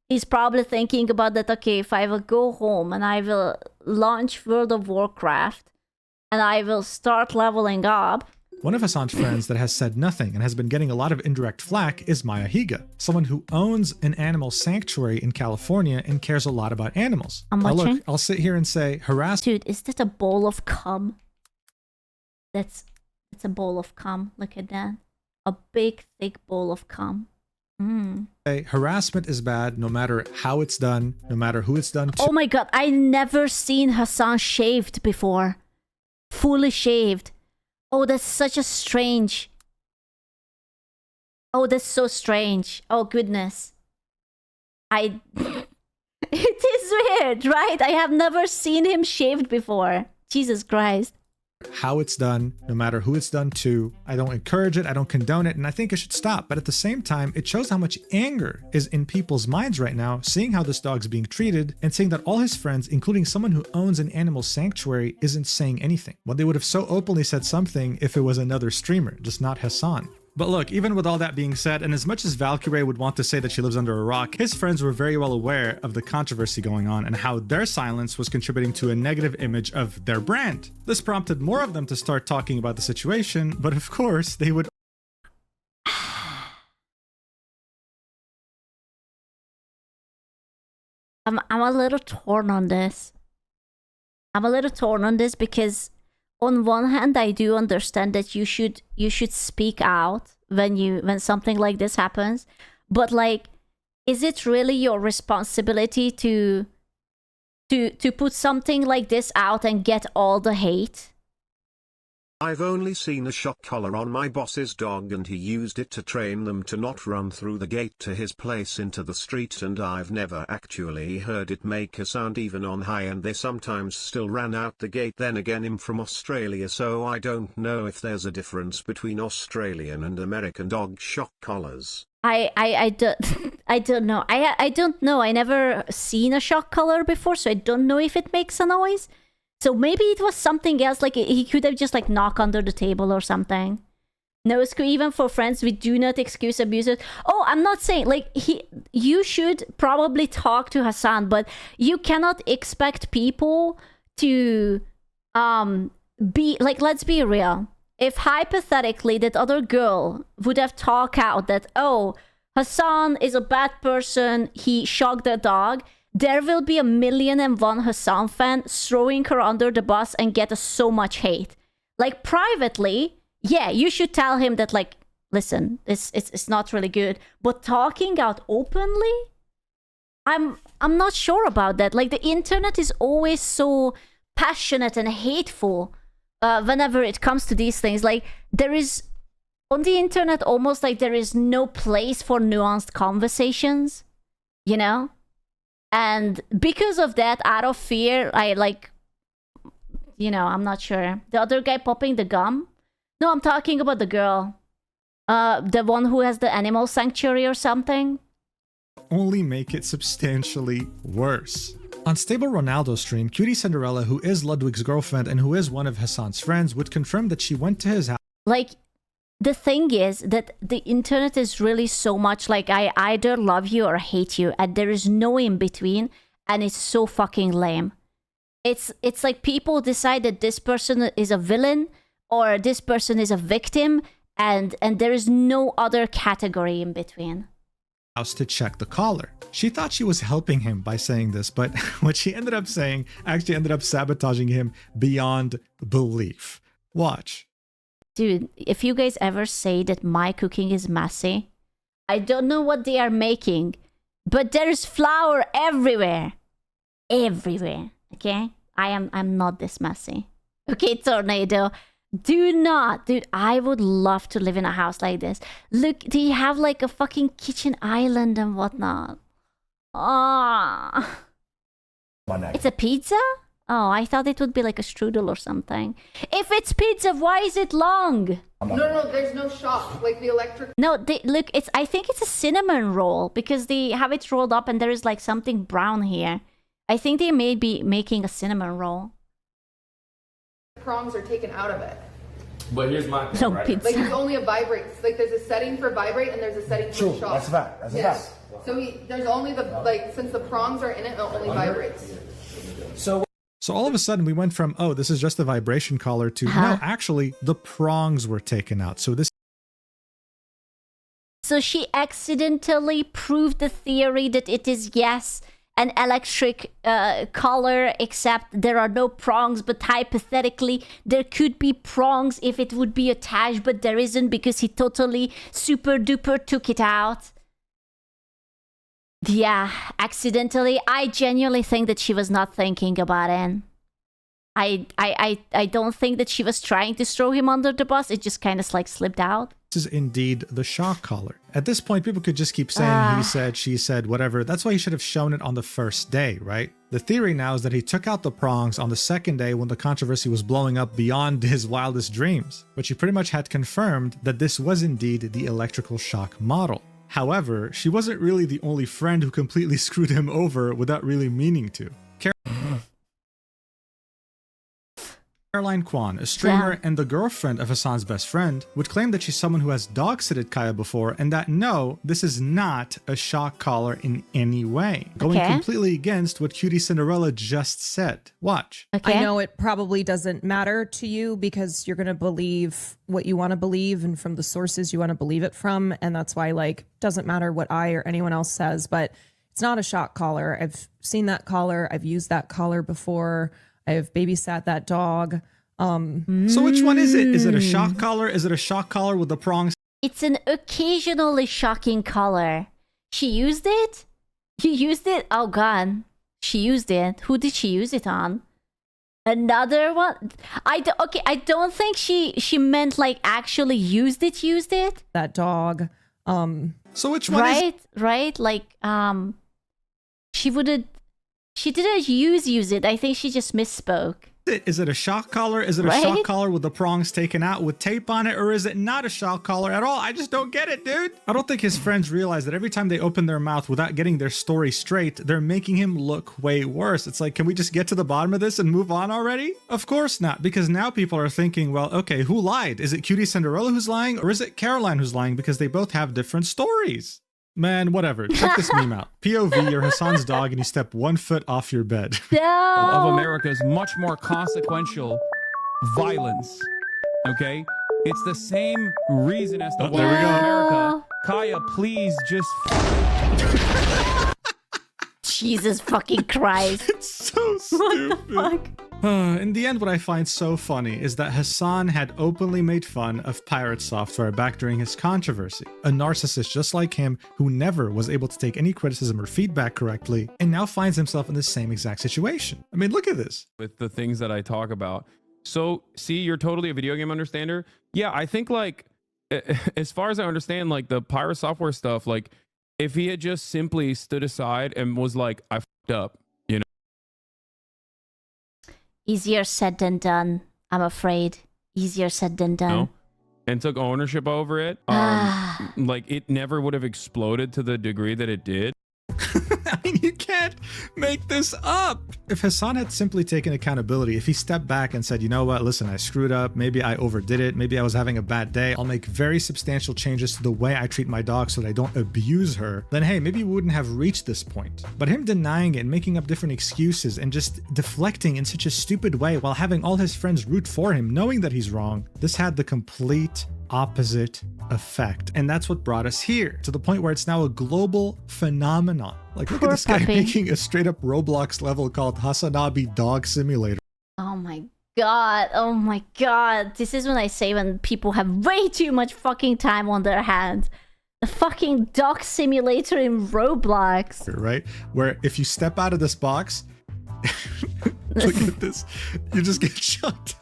Speaker 1: He's probably thinking about that, okay, if I will go home and I will launch World of Warcraft and I will start leveling up.
Speaker 2: One of Hassan's friends that has said nothing and has been getting a lot of indirect flack is Maya Higa, someone who owns an animal sanctuary in California and cares a lot about animals.
Speaker 1: I'm
Speaker 2: Now
Speaker 1: watching.
Speaker 2: look, I'll sit here and say harass.
Speaker 1: Dude, is that a bowl of cum? It's a bowl of cum. Look at that. A big, thick bowl of cum.
Speaker 2: Harassment is bad no matter how it's done, no matter who it's done to.
Speaker 1: Oh my god, I never seen Hassan shaved before. Fully shaved. Oh, that's such a strange. Oh, that's so strange. Oh, goodness. It is weird, right? I have never seen him shaved before. Jesus Christ.
Speaker 2: How it's done, no matter who it's done to. I don't encourage it, I don't condone it, and I think it should stop. But at the same time, it shows how much anger is in people's minds right now, seeing how this dog's being treated, and seeing that all his friends, including someone who owns an animal sanctuary, isn't saying anything. Well, they would have so openly said something if it was another streamer, just not Hassan. But look, even with all that being said, and as much as Valkyrie would want to say that she lives under a rock, his friends were very well aware of the controversy going on and how their silence was contributing to a negative image of their brand. This prompted more of them to start talking about the situation, but of course, they would
Speaker 1: I'm a little torn on this. I'm a little torn on this because on one hand I do understand that you should speak out when something like this happens, but like, is it really your responsibility to put something like this out and get all the hate?
Speaker 5: I've only seen a shock collar on my boss's dog and he used it to train them to not run through the gate to his place into the street, and I've never actually heard it make a sound even on high, and they sometimes still ran out the gate. Then again, I'm from Australia, so I don't know if there's a difference between Australian and American dog shock collars.
Speaker 1: I don't know. I don't know. I never seen a shock collar before, so I don't know if it makes a noise. So maybe it was something else, like he could have just like knocked under the table or something. No, Sku, even for friends, we do not excuse abusers. Oh, I'm not saying like you should probably talk to Hassan, but you cannot expect people to be like, let's be real. If hypothetically that other girl would have talked out that, oh, Hassan is a bad person, he shocked a dog, there will be 1,000,001 Hassan fan throwing her under the bus and get so much hate. Like privately, yeah, you should tell him that, like, listen, it's not really good. But talking out openly, I'm not sure about that. Like, the internet is always so passionate and hateful whenever it comes to these things. Like, there is on the internet almost like there is no place for nuanced conversations, you know? And because of that, out of fear, I like, you know, I'm not sure. The other guy popping the gum? No, I'm talking about the girl. The one who has the animal sanctuary or something.
Speaker 2: Only make it substantially worse. On Stable Ronaldo's stream, Cutie Cinderella, who is Ludwig's girlfriend and who is one of Hassan's friends, would confirm that she went to his house.
Speaker 1: Like, the thing is that the internet is really so much like I either love you or hate you, and there is no in between, and it's so fucking lame. It's like people decide that this person is a villain or this person is a victim, and there is no other category in between.
Speaker 2: House to check the collar. She thought she was helping him by saying this, but what she ended up saying actually ended up sabotaging him beyond belief. Watch.
Speaker 1: Dude, if you guys ever say that my cooking is messy, I don't know what they are making, but there's flour everywhere. Everywhere. Okay? I'm not this messy. Okay, Tornado. Do not. Dude, I would love to live in a house like this. Look, do you have like a fucking kitchen island and whatnot? Ah. It's a pizza? Oh, I thought it would be like a strudel or something. If it's pizza, why is it long?
Speaker 12: No, there's no shock. Like the electric.
Speaker 1: No, look, I think it's a cinnamon roll because they have it rolled up and there is like something brown here. I think they may be making a cinnamon roll.
Speaker 12: Prongs are taken out of it.
Speaker 11: But here's my thing,
Speaker 1: No
Speaker 11: right?
Speaker 1: pizza.
Speaker 12: Like there's only a vibrate. Like there's a setting for vibrate and there's a setting for shock.
Speaker 13: That's a fact. That's a
Speaker 12: Yes.
Speaker 13: fact.
Speaker 12: So there's only the like since the prongs are in it only vibrates.
Speaker 2: So all of a sudden we went from, oh, this is just a vibration collar to, no, actually the prongs were taken out.
Speaker 1: So she accidentally proved the theory that it is, yes, an electric collar, except there are no prongs, but hypothetically there could be prongs if it would be attached, but there isn't because he totally super duper took it out. Yeah, accidentally. I genuinely think that she was not thinking about it. I don't think that she was trying to throw him under the bus. It just kind of like slipped out.
Speaker 2: This is indeed the shock collar. At this point, people could just keep saying he said, she said, whatever. That's why he should have shown it on the first day, right? The theory now is that he took out the prongs on the second day when the controversy was blowing up beyond his wildest dreams. But she pretty much had confirmed that this was indeed the electrical shock model. However, she wasn't really the only friend who completely screwed him over without really meaning to. Caroline Kwan, a streamer and the girlfriend of Hassan's best friend, would claim that she's someone who has dog-sitted Kaya before and that no, this is not a shock collar in any way. Going completely against what Cutie Cinderella just said. Watch.
Speaker 14: I know it probably doesn't matter to you because you're going to believe what you want to believe and from the sources you want to believe it from. And that's why, like, doesn't matter what I or anyone else says, but it's not a shock collar. I've seen that collar. I've used that collar before. I've babysat that dog.
Speaker 2: So which one is it? Is it a shock collar? Is it a shock collar with the prongs?
Speaker 1: It's an occasionally shocking collar. She used it? You used it? Oh god. She used it. Who did she use it on? Another one? I don't think she meant like actually used it.
Speaker 14: That dog.
Speaker 2: So which one is it?
Speaker 1: Right? Like she didn't use it. I think she just misspoke.
Speaker 2: Is it a shock collar? Is it a shock collar with the prongs taken out with tape on it? Or is it not a shock collar at all? I just don't get it, dude. I don't think his friends realize that every time they open their mouth without getting their story straight, they're making him look way worse. It's like, can we just get to the bottom of this and move on already? Of course not, because now people are thinking, well, okay, who lied? Is it Cutie Cinderella who's lying? Or is it Caroline who's lying? Because they both have different stories. Man, whatever. Check this meme out. POV, you're Hassan's dog and you step 1 foot off your bed.
Speaker 4: Of America's much more consequential violence. Okay? It's the same reason as to why
Speaker 2: there we go.
Speaker 4: America. Kaya, please just.
Speaker 1: Jesus fucking Christ.
Speaker 2: It's so stupid.
Speaker 1: What the fuck?
Speaker 2: In the end, what I find so funny is that Hassan had openly made fun of pirate software back during his controversy. A narcissist just like him who never was able to take any criticism or feedback correctly and now finds himself in the same exact situation. I mean, look at this.
Speaker 4: With the things that I talk about. So, see, you're totally a video game understander. Yeah, I think like, as far as I understand, like the pirate software stuff, like if he had just simply stood aside and was like, I fucked up.
Speaker 1: Easier said than done, I'm afraid. Easier said than done.
Speaker 4: And took ownership over it. Like it never would have exploded to the degree that it did.
Speaker 2: I mean, you can't make this up. If Hassan had simply taken accountability, if he stepped back and said, you know what, listen, I screwed up. Maybe I overdid it. Maybe I was having a bad day. I'll make very substantial changes to the way I treat my dog so that I don't abuse her. Then, hey, maybe we wouldn't have reached this point. But him denying it and making up different excuses and just deflecting in such a stupid way while having all his friends root for him, knowing that he's wrong, this had the complete opposite effect. And that's what brought us here, to the point where it's now a global phenomenon. Like, look at this guy making a straight up Roblox level called Hasanabi Dog Simulator.
Speaker 1: Oh my god. Oh my god. This is when I say when people have way too much fucking time on their hands. A fucking dog simulator in Roblox.
Speaker 2: Right? Where if you step out of this box, look at this, you just get shot.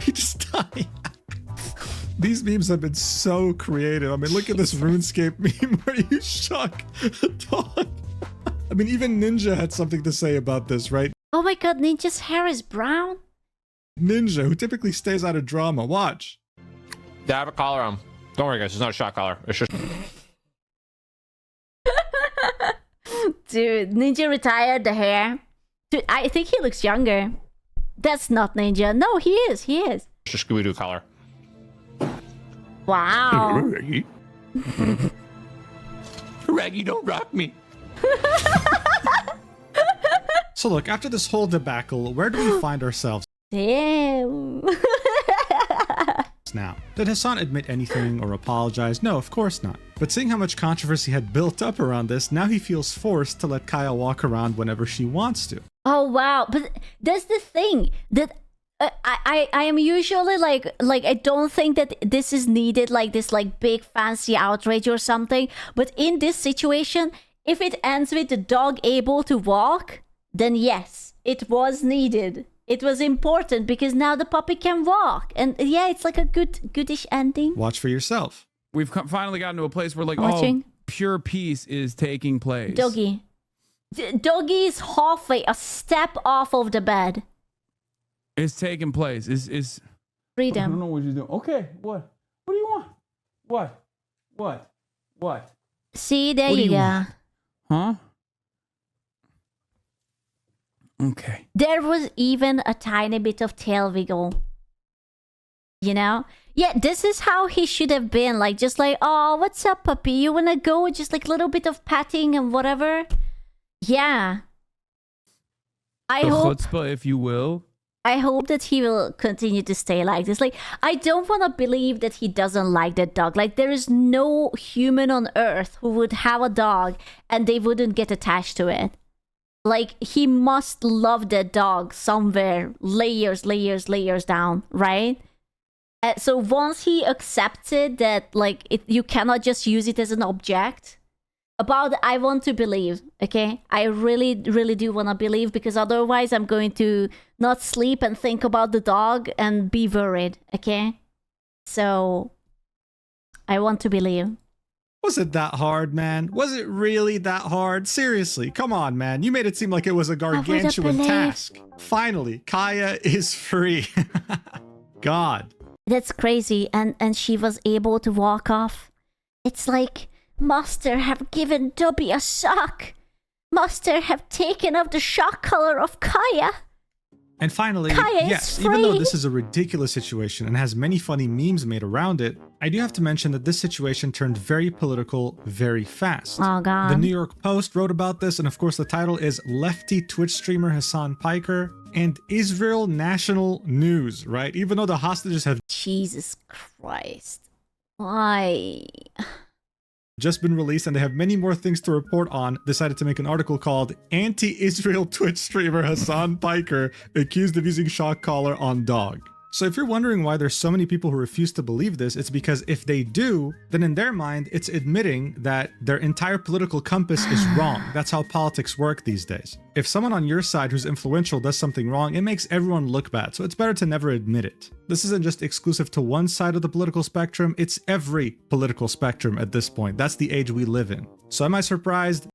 Speaker 2: You just die. These memes have been so creative. I mean, look at this RuneScape meme where you shock a dog. I mean, even Ninja had something to say about this, right?
Speaker 1: Oh my god, Ninja's hair is brown?
Speaker 2: Ninja, who typically stays out of drama. Watch.
Speaker 11: Yeah, I have a collar on. Don't worry, guys. It's not a shock collar. It's just...
Speaker 1: Dude, Ninja retired the hair. Dude, I think he looks younger. That's not Ninja. No, he is. He is.
Speaker 11: It's just Scooby-Doo collar.
Speaker 1: Wow.
Speaker 11: Raggy. Raggy, don't rock me.
Speaker 2: So look, after this whole debacle, where do we find ourselves
Speaker 1: Damn.
Speaker 2: now? Did Hassan admit anything or apologize? No, of course not. But seeing how much controversy had built up around this, now he feels forced to let Kaya walk around whenever she wants to.
Speaker 1: Oh wow, but that's the thing that I am usually like I don't think that this is needed, like this like big fancy outrage or something. But in this situation, if it ends with the dog able to walk, then yes, it was needed. It was important because now the puppy can walk, and yeah, it's like a goodish ending.
Speaker 2: Watch for yourself.
Speaker 4: We've finally gotten to a place where like
Speaker 1: Watching.
Speaker 4: pure peace is taking place.
Speaker 1: Doggy. Doggy is halfway, a step off of the bed.
Speaker 4: It's taking place. Is
Speaker 1: Freedom.
Speaker 4: I don't know what you're doing. Okay, what? What do you want? What?
Speaker 1: See, there
Speaker 4: What do
Speaker 1: you
Speaker 4: you
Speaker 1: go.
Speaker 4: want? Huh? Okay.
Speaker 1: There was even a tiny bit of tail wiggle. You know? Yeah, this is how he should have been. Like, just like, oh, what's up, puppy? You wanna go? Just like a little bit of patting and whatever. Yeah. I
Speaker 4: The
Speaker 1: hope
Speaker 4: chutzpah, if you will.
Speaker 1: I hope that he will continue to stay like this. Like, I don't want to believe that he doesn't like that dog. Like, there is no human on earth who would have a dog and they wouldn't get attached to it. Like, he must love that dog somewhere, layers down, right? So once he accepted that, like, you cannot just use it as an object, I want to believe, okay? I really do want to believe, because otherwise I'm going to not sleep and think about the dog and be worried, okay? So I want to believe.
Speaker 2: Was it that hard, man? Was it really that hard? Seriously, come on, man. You made it seem like it was a gargantuan task. Finally, Kaya is free. God.
Speaker 1: That's crazy. And she was able to walk off. It's like Master have given Dobby a shock. Master have taken off the shock color of Kaya.
Speaker 2: And finally,
Speaker 1: Kaya
Speaker 2: yes,
Speaker 1: is
Speaker 2: even though
Speaker 1: free.
Speaker 2: this is a ridiculous situation and has many funny memes made around it, I do have to mention that this situation turned very political very fast.
Speaker 1: Oh, God.
Speaker 2: The New York Post wrote about this, and of course the title is Lefty Twitch Streamer Hassan Piker and Israel National News, right? Even though the hostages have
Speaker 1: Jesus Christ. Why?
Speaker 2: just been released and they have many more things to report on, decided to make an article called Anti-Israel Twitch Streamer Hassan Piker Accused of Using Shock Collar on Dog. So if you're wondering why there's so many people who refuse to believe this, it's because if they do, then in their mind, it's admitting that their entire political compass is wrong. That's how politics work these days. If someone on your side who's influential does something wrong, it makes everyone look bad, so it's better to never admit it. This isn't just exclusive to one side of the political spectrum, it's every political spectrum at this point. That's the age we live in. So am I surprised?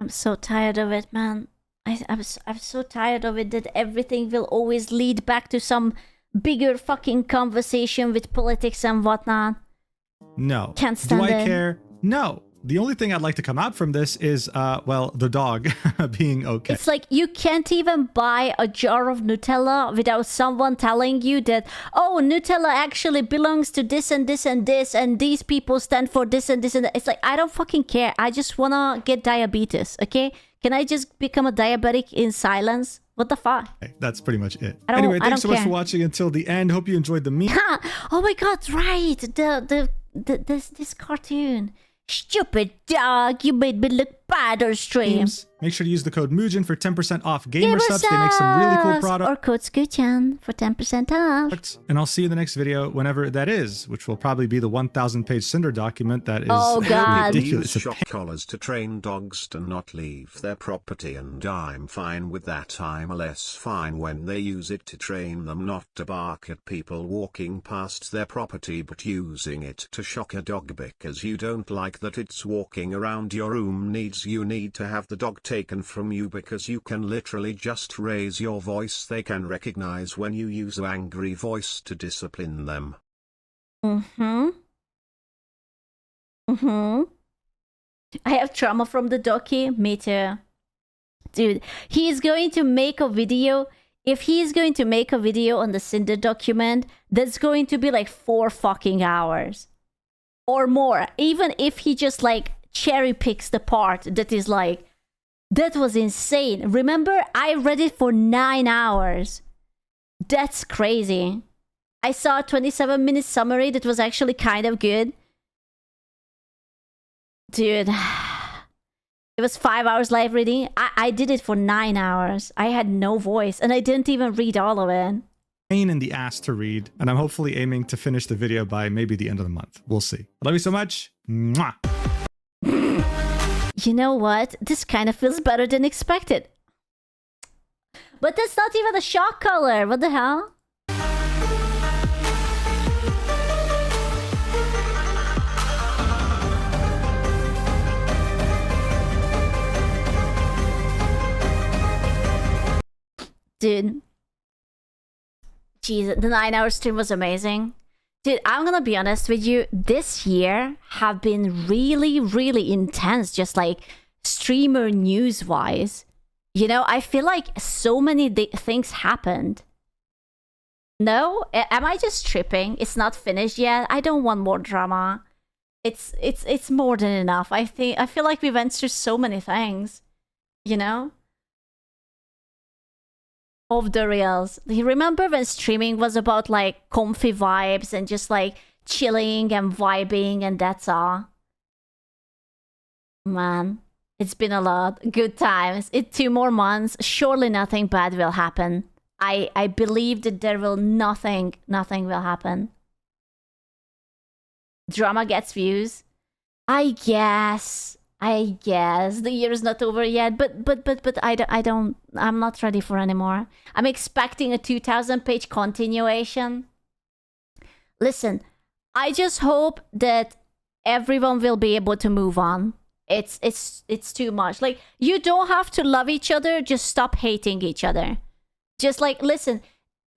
Speaker 1: I'm so tired of it, man. I'm so tired of it that everything will always lead back to some bigger fucking conversation with politics and whatnot.
Speaker 2: No.
Speaker 1: Can't stand
Speaker 2: Do I
Speaker 1: it.
Speaker 2: care? No. The only thing I'd like to come out from this is, well, the dog being okay.
Speaker 1: It's like you can't even buy a jar of Nutella without someone telling you that, oh, Nutella actually belongs to this and this and this, and these people stand for this and this and that. It's like, I don't fucking care. I just wanna get diabetes, okay? Can I just become a diabetic in silence? What the fuck?
Speaker 2: Okay, that's pretty much it.
Speaker 1: I
Speaker 2: Anyway, thanks so
Speaker 1: don't
Speaker 2: much for
Speaker 1: care.
Speaker 2: watching until the end. Hope you enjoyed the meme.
Speaker 1: Oh my god, right. This cartoon. Stupid dog, you made me look bad on stream.
Speaker 2: Make sure to use the code Mujin for 10% off gamer subs. They make some really cool products.
Speaker 1: Or code Scoochan for 10% off.
Speaker 2: And I'll see you in the next video, whenever that is, which will probably be the 1,000-page Cinder document that is
Speaker 1: Oh, God.
Speaker 2: ridiculous.
Speaker 5: Use shock collars to train dogs to not leave their property, and I'm fine with that. I'm less fine when they use it to train them not to bark at people walking past their property, but using it to shock a dog because you don't like that it's walking around your room. You need to have the dog taken from you because you can literally just raise your voice. They can recognize when you use an angry voice to discipline them.
Speaker 1: I have trauma from the donkey. Me too. Dude, he's going to make a video. If he's going to make a video on the Cinder document, that's going to be like 4 fucking hours. Or more. Even if he just like cherry picks the part that is like, that was insane. Remember, I read it for 9 hours. That's crazy. I saw a 27-minute summary that was actually kind of good. Dude, it was 5 hours live reading. I did it for 9 hours. I had no voice, and I didn't even read all of it.
Speaker 2: Pain in the ass to read, and I'm hopefully aiming to finish the video by maybe the end of the month. We'll see. I love you so much. Mwah.
Speaker 1: You know what? This kind of feels better than expected. But that's not even a shock color. What the hell? Dude. Jeez, the 9-hour stream was amazing. Dude, I'm gonna be honest with you. This year have been really, really intense, just like streamer news-wise. You know, I feel like so many things happened. No? Am I just tripping? It's not finished yet. I don't want more drama. It's more than enough. I feel like we went through so many things. You know? Of the reals. You remember when streaming was about like comfy vibes and just like chilling and vibing, and that's all? Man, it's been a lot. Good times. It's 2 more months. Surely nothing bad will happen. I believe that there will nothing will happen. Drama gets views. I guess the year is not over yet, but I'm not ready for anymore. I'm expecting a 2,000-page continuation. Listen, I just hope that everyone will be able to move on. It's too much. Like, you don't have to love each other, just stop hating each other. Just like, listen,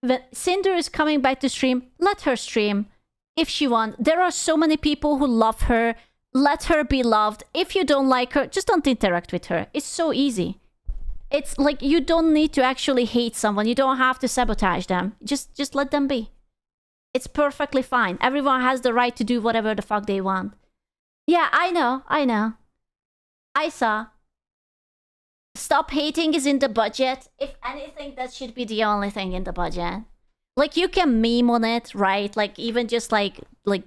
Speaker 1: when Cinder is coming back to stream, let her stream if she wants. There are so many people who love her. Let her be loved. If you don't like her, just don't interact with her. It's so easy. It's like, you don't need to actually hate someone. You don't have to sabotage them. Just let them be. It's perfectly fine. Everyone has the right to do whatever the fuck they want. Yeah, I know. I saw. Stop hating is in the budget. If anything, that should be the only thing in the budget. Like, you can meme on it, right? Like, even just like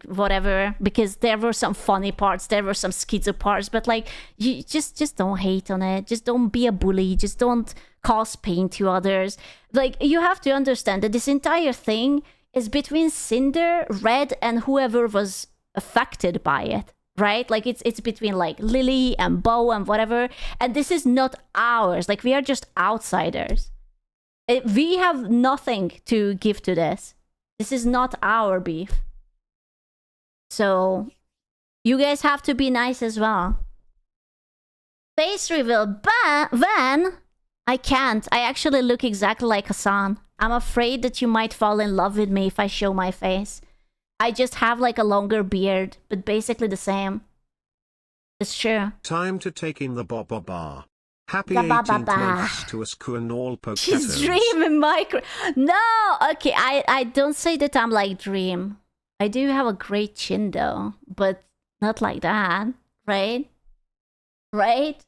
Speaker 1: whatever, because there were some funny parts, there were some schizo parts, but like, you just don't hate on it. Just don't be a bully. Just don't cause pain to others. Like, you have to understand that this entire thing is between Cinder, Red, and whoever was affected by it, right? Like, it's between like Lily and Bo and whatever, and this is not ours. Like, we are just outsiders. We have nothing to give to this. This is not our beef. So, you guys have to be nice as well. Face reveal. Van? I can't. I actually look exactly like Hassan. I'm afraid that you might fall in love with me if I show my face. I just have like a longer beard, but basically the same. It's true.
Speaker 5: Time to take in the bar. Happy 18th month to us and all
Speaker 1: She's Dream in micro. No, okay, I don't say that I'm like Dream. I do have a great chin though, but not like that, right? Right?